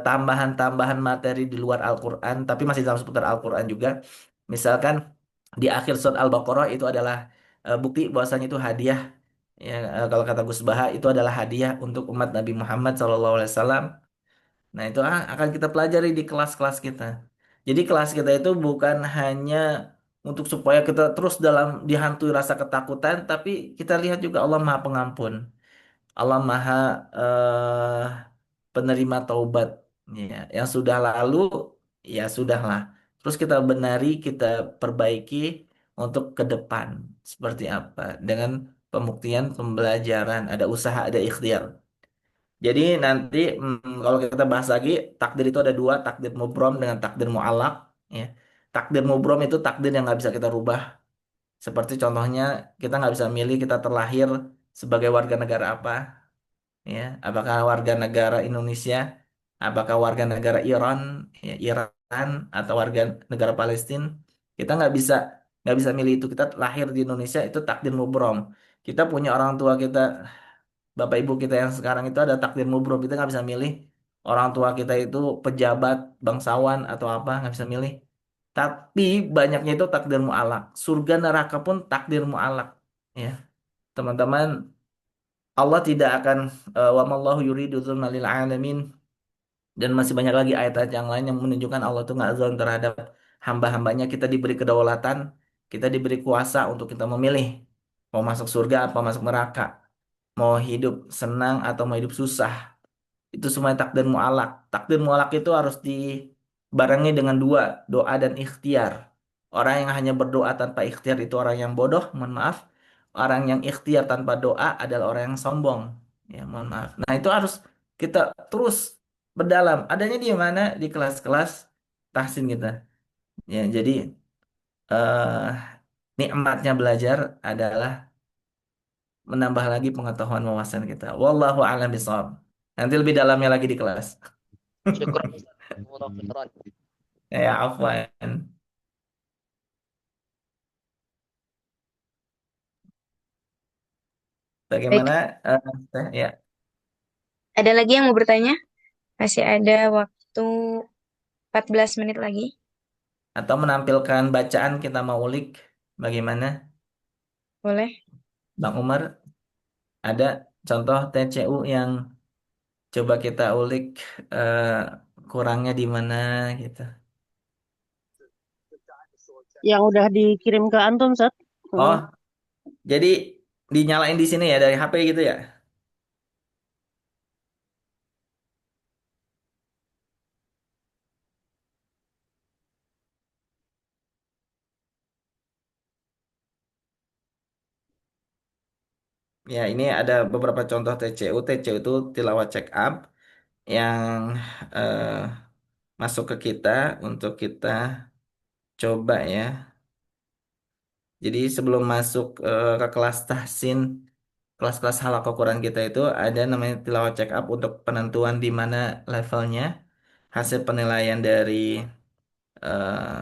tambahan-tambahan materi di luar Al-Quran, tapi masih dalam seputar Al-Quran juga. Misalkan di akhir surat Al-Baqarah itu adalah bukti bahwasanya itu hadiah. Ya, kalau kata Gus Baha itu adalah hadiah untuk umat Nabi Muhammad SAW. Nah, itu akan kita pelajari di kelas-kelas kita. Jadi kelas kita itu bukan hanya untuk supaya kita terus dalam dihantui rasa ketakutan, tapi kita lihat juga Allah Maha Pengampun. Allah Maha eh, penerima taubat. Ya, yang sudah lalu ya sudahlah. Terus kita benari, kita perbaiki untuk ke depan. Seperti apa? Dengan pembuktian pembelajaran, ada usaha, ada ikhtiar. Jadi nanti kalau kita bahas lagi takdir itu ada dua, takdir mubrom dengan takdir muallak. Ya. Takdir mubrom itu takdir yang nggak bisa kita rubah. Seperti contohnya kita nggak bisa milih kita terlahir sebagai warga negara apa, ya. Apakah warga negara Indonesia apakah warga negara Iran, ya, Iran atau warga negara Palestina, kita nggak bisa milih itu. Kita lahir di Indonesia itu takdir mubrom. Kita punya orang tua kita, bapak ibu kita yang sekarang itu ada takdir mubrom. Kita nggak bisa milih orang tua kita itu pejabat, bangsawan atau apa, nggak bisa milih. Tapi banyaknya itu takdir mualak. Surga neraka pun takdir mualak. Ya, teman-teman, Allah tidak akan wa mallahu yuridu dzulma lil alamin, dan masih banyak lagi ayat-ayat yang lain yang menunjukkan Allah itu nggak zalim terhadap hamba-hambanya. Kita diberi kedaulatan, kita diberi kuasa untuk kita memilih mau masuk surga apa masuk neraka, mau hidup senang atau mau hidup susah. Itu semua takdir mualak. Takdir mualak itu harus dibarengi dengan dua, doa dan ikhtiar. Orang yang hanya berdoa tanpa ikhtiar itu orang yang bodoh, mohon maaf. Orang yang ikhtiar tanpa doa adalah orang yang sombong. Ya, mohon maaf. Nah, itu harus kita terus berdalam. Adanya di mana? Di kelas-kelas tahsin kita. Ya, jadi eh, nikmatnya belajar adalah menambah lagi pengetahuan wawasan kita. Wallahu a'lam bishawab. Nanti lebih dalamnya lagi di kelas. Syukran Ustaz. Jazakumullah khairan. Ya, afwan. Baik, Bagaimana? Ya, ada lagi yang mau bertanya? Masih ada waktu 14 menit lagi. atau menampilkan bacaan kita mau ulik. Bagaimana? Boleh? Bang Umar, ada contoh TCU yang coba kita ulik eh, kurangnya di mana gitu. Yang udah dikirim ke Antum, Sat. Oh, Hmm. jadi dinyalain di sini ya dari HP gitu ya? Ya, ini ada beberapa contoh TCU. TCU itu tilawah check up yang eh, masuk ke kita untuk kita coba ya. Jadi sebelum masuk ke kelas tahsin, kelas-kelas halaqah Quran kita itu ada namanya tilawah check up untuk penentuan di mana levelnya, hasil penilaian dari eh,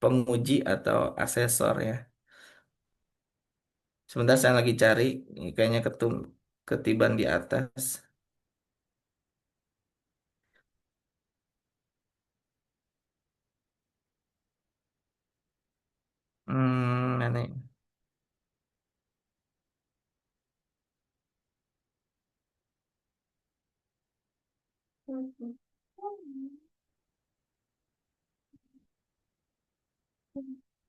penguji atau asesor ya. Sebentar saya lagi cari, ini kayaknya ketiban di atas. Mana ini?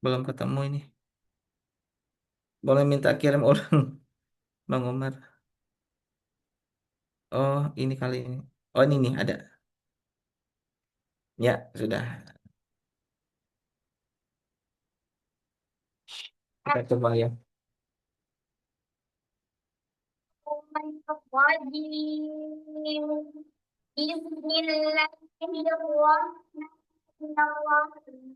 Belum ketemu ini. Boleh minta kirim ulang, Bang Umar. Oh, ini kali ini. Oh, ini nih ada. Ya, sudah. Kita coba ya. Bismillahirrahmanirrahim.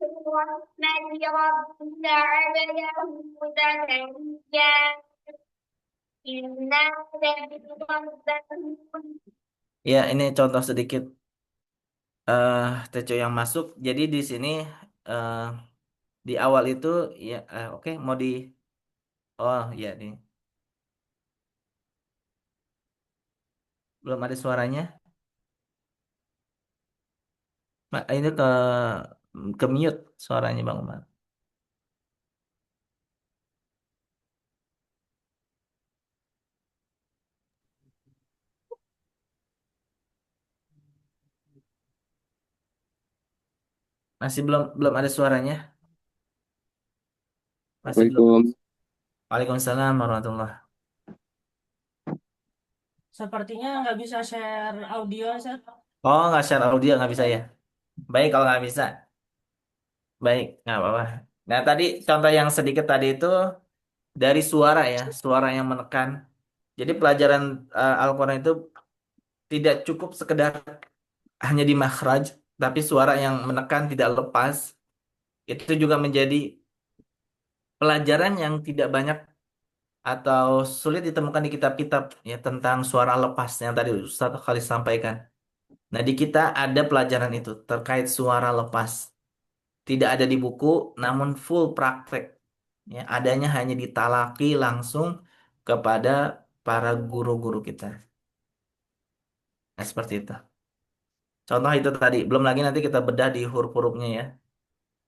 الرحمن رب عبده زكريا إذ نادى ربه. Ya, ini contoh sedikit TCO yang masuk. Jadi di sini eh, di awal itu ya oke mau di oh ya nih belum ada suaranya. Ini ke mute suaranya Bang Umar. Masih belum belum ada suaranya. Masih belum. Assalamualaikum. Waalaikumsalam warahmatullah. Sepertinya nggak bisa share audio, Sat. Oh, nggak share audio nggak bisa ya. Baik kalau nggak bisa. Baik, nggak apa-apa. Nah, tadi contoh yang sedikit tadi itu dari suara ya, suara yang menekan. Jadi pelajaran Al-Quran itu tidak cukup sekedar hanya di makhraj, tapi suara yang menekan tidak lepas. Itu juga menjadi pelajaran yang tidak banyak atau sulit ditemukan di kitab-kitab ya tentang suara lepas yang tadi Ustaz Khalid sampaikan. Nah, di kita ada pelajaran itu terkait suara lepas. Tidak ada di buku, namun full praktek. Ya, adanya hanya ditalaki langsung kepada para guru-guru kita. Nah, seperti itu. Contoh itu tadi. Belum lagi nanti kita bedah di huruf-hurufnya ya.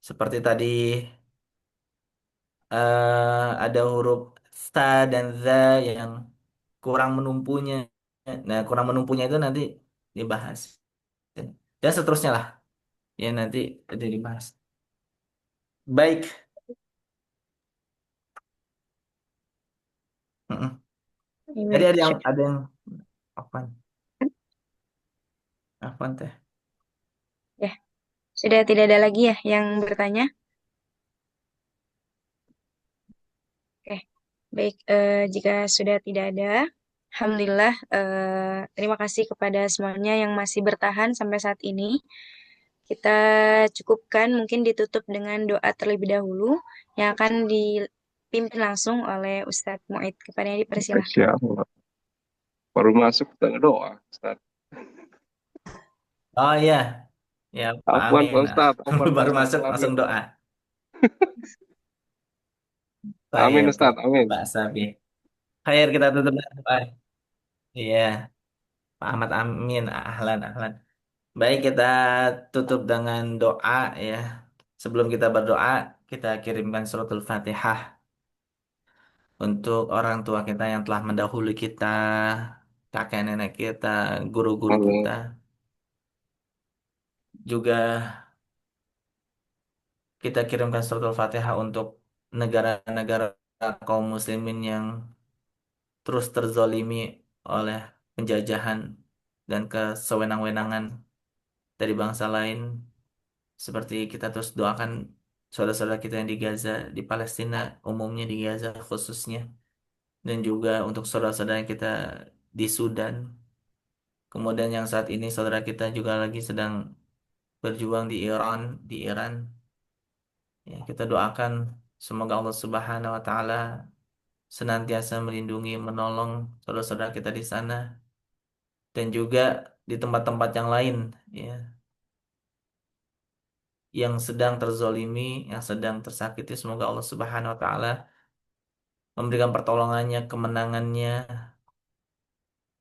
Seperti tadi ada huruf sta dan za yang kurang menumpunya. Nah, kurang menumpunya itu nanti dibahas. Dan seterusnya lah. Ya, nanti itu dibahas. Baik. Mm-mm. Jadi Baik, ada yang apa? Apa teh? ya, sudah tidak ada lagi ya yang bertanya. Oke, baik. Jika sudah tidak ada, Alhamdulillah. Terima kasih kepada semuanya yang masih bertahan sampai saat ini. Kita cukupkan, mungkin ditutup dengan doa terlebih dahulu yang akan dipimpin langsung oleh Ustadz Muid. Kepadanya dipersilahkan. Masya Allah. Baru masuk kita doa, Ustaz. Oh iya, ya Pak Afwan Amin. Pak Nah, Ustaz, Afwan Pak baru Ustaz. masuk langsung Amin. doa. Saya Amin Ustaz, amin. Pak Sabi. Khair kita tutup dengan doa. Iya, Pak Ahmad Amin. Ahlan, ahlan. Baik, kita tutup dengan doa ya. Sebelum kita berdoa, kita kirimkan suratul Fatihah untuk orang tua kita yang telah mendahului kita, kakek nenek kita, guru-guru kita. Amin. Juga kita kirimkan suratul Fatihah untuk negara-negara kaum muslimin yang terus terzolimi oleh penjajahan dan kesewenang-wenangan dari bangsa lain. Seperti kita terus doakan saudara-saudara kita yang di Gaza, di Palestina, umumnya di Gaza khususnya. Dan juga untuk saudara-saudara yang kita di Sudan. Kemudian yang saat ini saudara kita juga lagi sedang berjuang di Iran, di Iran. Ya, kita doakan semoga Allah Subhanahu wa taala senantiasa melindungi, menolong saudara-saudara kita di sana dan juga di tempat-tempat yang lain ya yang sedang terzolimi, yang sedang tersakiti. Semoga Allah Subhanahu wa taala memberikan pertolongannya, kemenangannya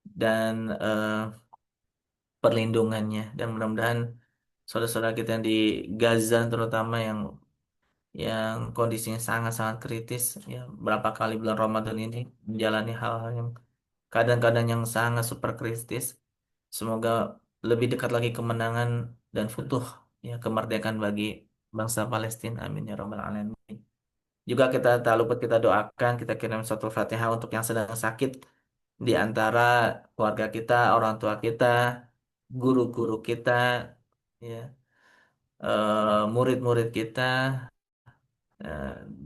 dan perlindungannya dan mudah-mudahan saudara-saudara kita yang di Gaza terutama yang kondisinya sangat-sangat kritis ya berapa kali bulan Ramadan ini menjalani hal-hal yang kadang-kadang yang sangat super kritis. Semoga lebih dekat lagi kemenangan dan futuh ya kemerdekaan bagi bangsa Palestina. Amin ya rabbal alamin. Juga kita tak lupa kita doakan, kita kirim satu Fatihah untuk yang sedang sakit di antara keluarga kita, orang tua kita, guru-guru kita, ya, murid-murid kita,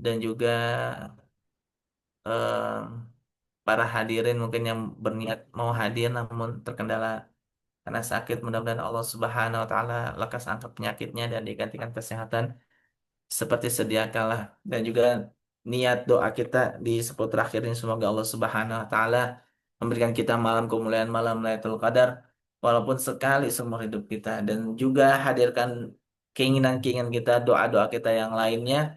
dan juga eh, para hadirin mungkin yang berniat mau hadir namun terkendala karena sakit. Mudah-mudahan Allah Subhanahu wa taala lekas angkat penyakitnya dan digantikan kesehatan seperti sedia kala. Dan juga niat doa kita di 10 terakhir ini semoga Allah Subhanahu wa taala memberikan kita malam kemuliaan malam Lailatul Qadar walaupun sekali seumur hidup kita dan juga hadirkan keinginan-keinginan kita, doa-doa kita yang lainnya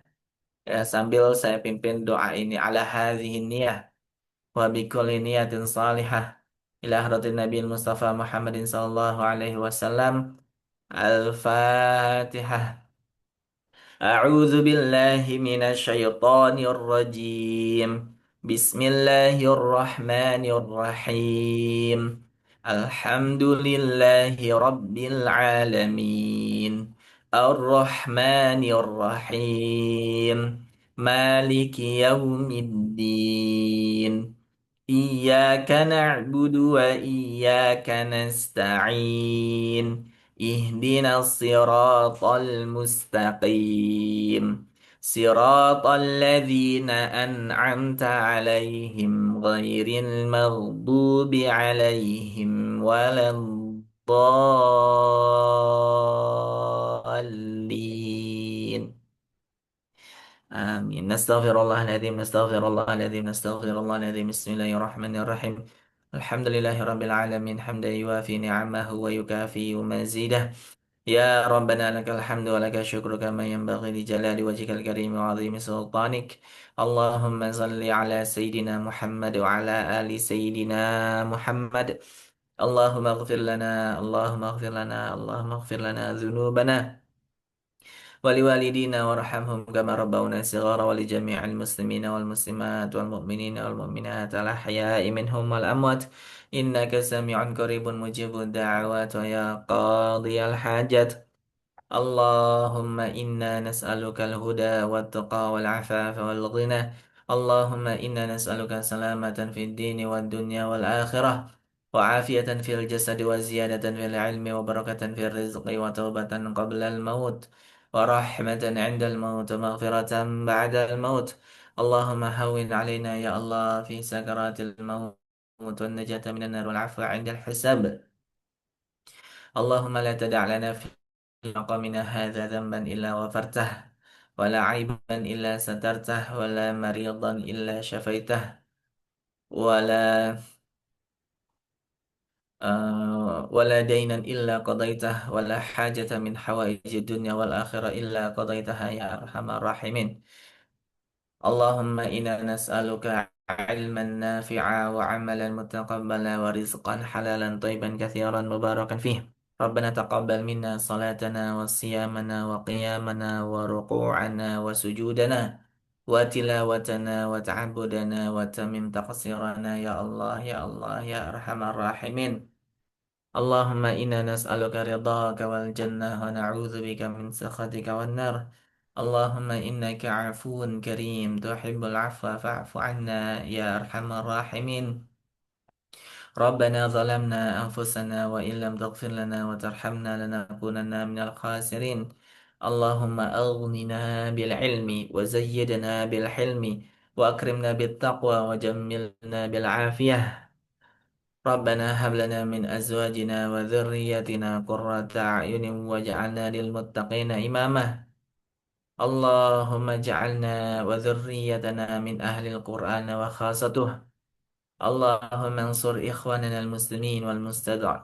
ya, sambil saya pimpin doa ini ala hadhihi niyah wa bikulli niyatin salihah ila hadratin Nabi Mustafa Muhammadin sallallahu alaihi wasallam. Al-Fatihah. أعوذ بالله من الشيطان الرجيم. بسم الله الرحمن الرحيم. الحمد لله رب العالمين. الرحمن الرحيم. مالك يوم الدين. إياك نعبد وإياك نستعين. اهدنا الصراط المستقيم. صراط الذين أنعمت عليهم غير المغضوب عليهم ولا الضالين. آمين. نستغفر الله العظيم، نستغفر الله العظيم، نستغفر الله العظيم. بسم الله الرحمن الرحيم. الحمد لله رب العالمين حمدا يوافي نعمه ويكافي مزيده. يا ربنا لك الحمد ولك الشكر كما ينبغي لجلال وجهك الكريم وعظيم سلطانك. اللهم صل على سيدنا محمد وعلى آل سيدنا محمد. اللهم اغفر لنا، اللهم اغفر لنا، اللهم اغفر لنا ذنوبنا ولوالدينا وارحمهم كما ربونا صغارا، ولجميع المسلمين والمسلمات والمؤمنين والمؤمنات الأحياء منهم والأموات، إنك سميع قريب مجيب الدعوات يا قاضي الحاجات. اللهم إنا نسألك الهدى والتقى والعفاف والغنى. اللهم إنا نسألك سلامة في الدين والدنيا والآخرة، وعافية في الجسد وزيادة في العلم وبركة في الرزق وتوبة قبل الموت ورحمة عند الموت ومغفرة بعد الموت. اللهم هون علينا يا الله في سكرات الموت والنجاة من النار والعفو عند الحساب. اللهم لا تدع لنا في مقامنا هذا ذنبا إلا غفرته، ولا عيبا إلا سترته، ولا مريضا إلا شفيته، ولا ولا دينا إلا قضيته، ولا حاجة من حوائج الدنيا والآخرة إلا قضيتها يا أرحم الراحمين. اللهم إنا نسألك علما نافعا وعملا متقبلا ورزقا حلالا طيبا كثيرا مباركا فيه. ربنا تقبل منا صلاتنا وصيامنا وقيامنا وركوعنا وسجودنا وتلاوتنا وتعبدنا وتمم تقصيرنا يا الله يا الله يا أرحم الراحمين. اللهم إنا نسألك رضاك والجنة ونعوذ بك من سخطك والنار. اللهم إنك عفو كريم تحب العفو فاعف عنا يا أرحم الراحمين. ربنا ظلمنا أنفسنا وإن لم تغفر لنا وترحمنا لنكونن من الخاسرين. اللهم أغننا بالعلم وزيدنا بالحلم وأكرمنا بالتقوى وجملنا بالعافية. ربنا هب لنا من أزواجنا وذرياتنا قرة أعين واجعلنا للمتقين إماما. اللهم اجعلنا وذريتنا من أهل القرآن وخاصته. اللهم انصر إخواننا المسلمين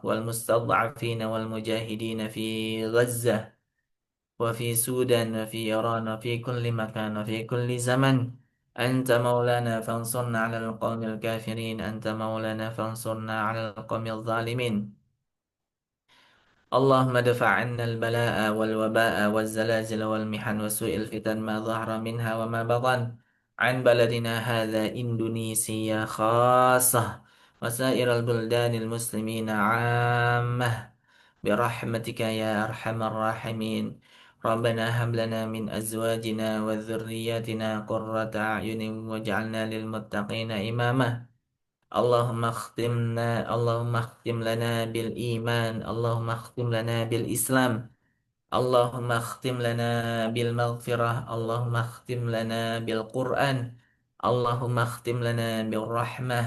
والمستضعفين والمجاهدين في غزة وفي السودان وفي إيران وفي كل مكان وفي كل زمن. أنت مولانا فانصرنا على القوم الكافرين، أنت مولانا فانصرنا على القوم الظالمين. اللهم ادفع عنا البلاء والوباء والزلازل والمحن وسوء الفتن ما ظهر منها وما بطن عن بلدنا هذا إندونيسيا خاصة، وسائر البلدان المسلمين عامة، برحمتك يا أرحم الراحمين. ربنا هب لنا من أزواجنا وذرياتنا قرة أعين واجعلنا للمتقين إماما. اللهم اختم لنا بالإيمان، اللهم اختم لنا بالإسلام، اللهم اختم لنا بالمغفرة، اللهم اختم لنا بالقرآن، اللهم اختم لنا بالرحمة،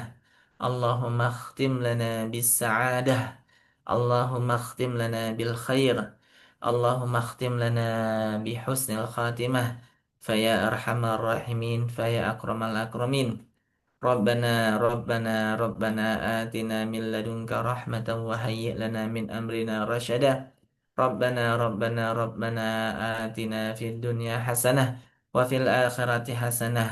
اللهم اختم لنا بالسعادة، اللهم اختم لنا بالخير، اللهم اختم لنا بحسن الخاتمة، فيا أرحم الراحمين فيا أكرم الأكرمين. ربنا آتنا من لدنك رحمة وهيئ لنا من أمرنا رشدا. ربنا آتنا في الدنيا حسنة وفي الآخرة حسنة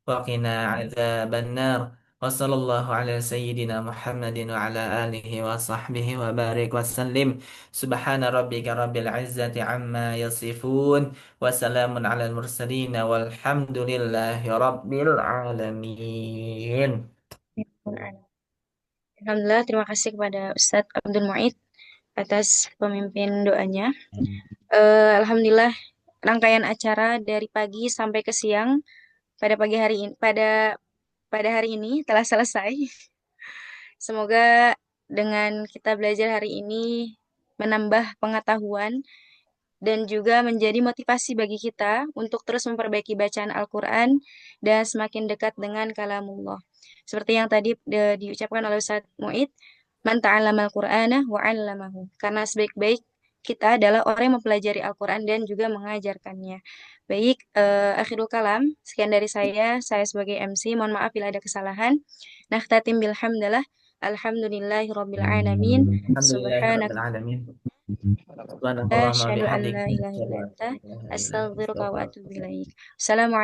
وقنا عذاب النار. وصلى الله على سيدنا محمد وعلى آله وصحبه وبارك وسلم. سبحان ربك رب العزة عما يصفون، وسلام على المرسلين والحمد لله رب العالمين. Alhamdulillah, terima kasih kepada Ustadz Abdul Muid atas pemimpin doanya. Alhamdulillah, rangkaian acara dari pagi sampai ke siang pada pagi hari ini, pada hari ini telah selesai. Semoga dengan kita belajar hari ini menambah pengetahuan dan juga menjadi motivasi bagi kita untuk terus memperbaiki bacaan Al-Quran dan semakin dekat dengan kalamullah. Seperti yang tadi diucapkan oleh Ustaz Muid, man ta'allama al-Qur'ana wa 'allamahu. Karena sebaik-baik kita adalah orang yang mempelajari Al-Quran dan juga mengajarkannya. Baik, akhirul kalam, sekian dari saya sebagai MC, mohon maaf bila ada kesalahan. Nakhtatim bilhamdalah, alhamdulillahirabbil alamin, subhanaka Alhamdulillahirrahmanirrahim. Subhanakallahumma wa asyhadu an bihamdik. la ilaha illa anta, astaghfiruka wa atubu ilaik. Assalamualaikum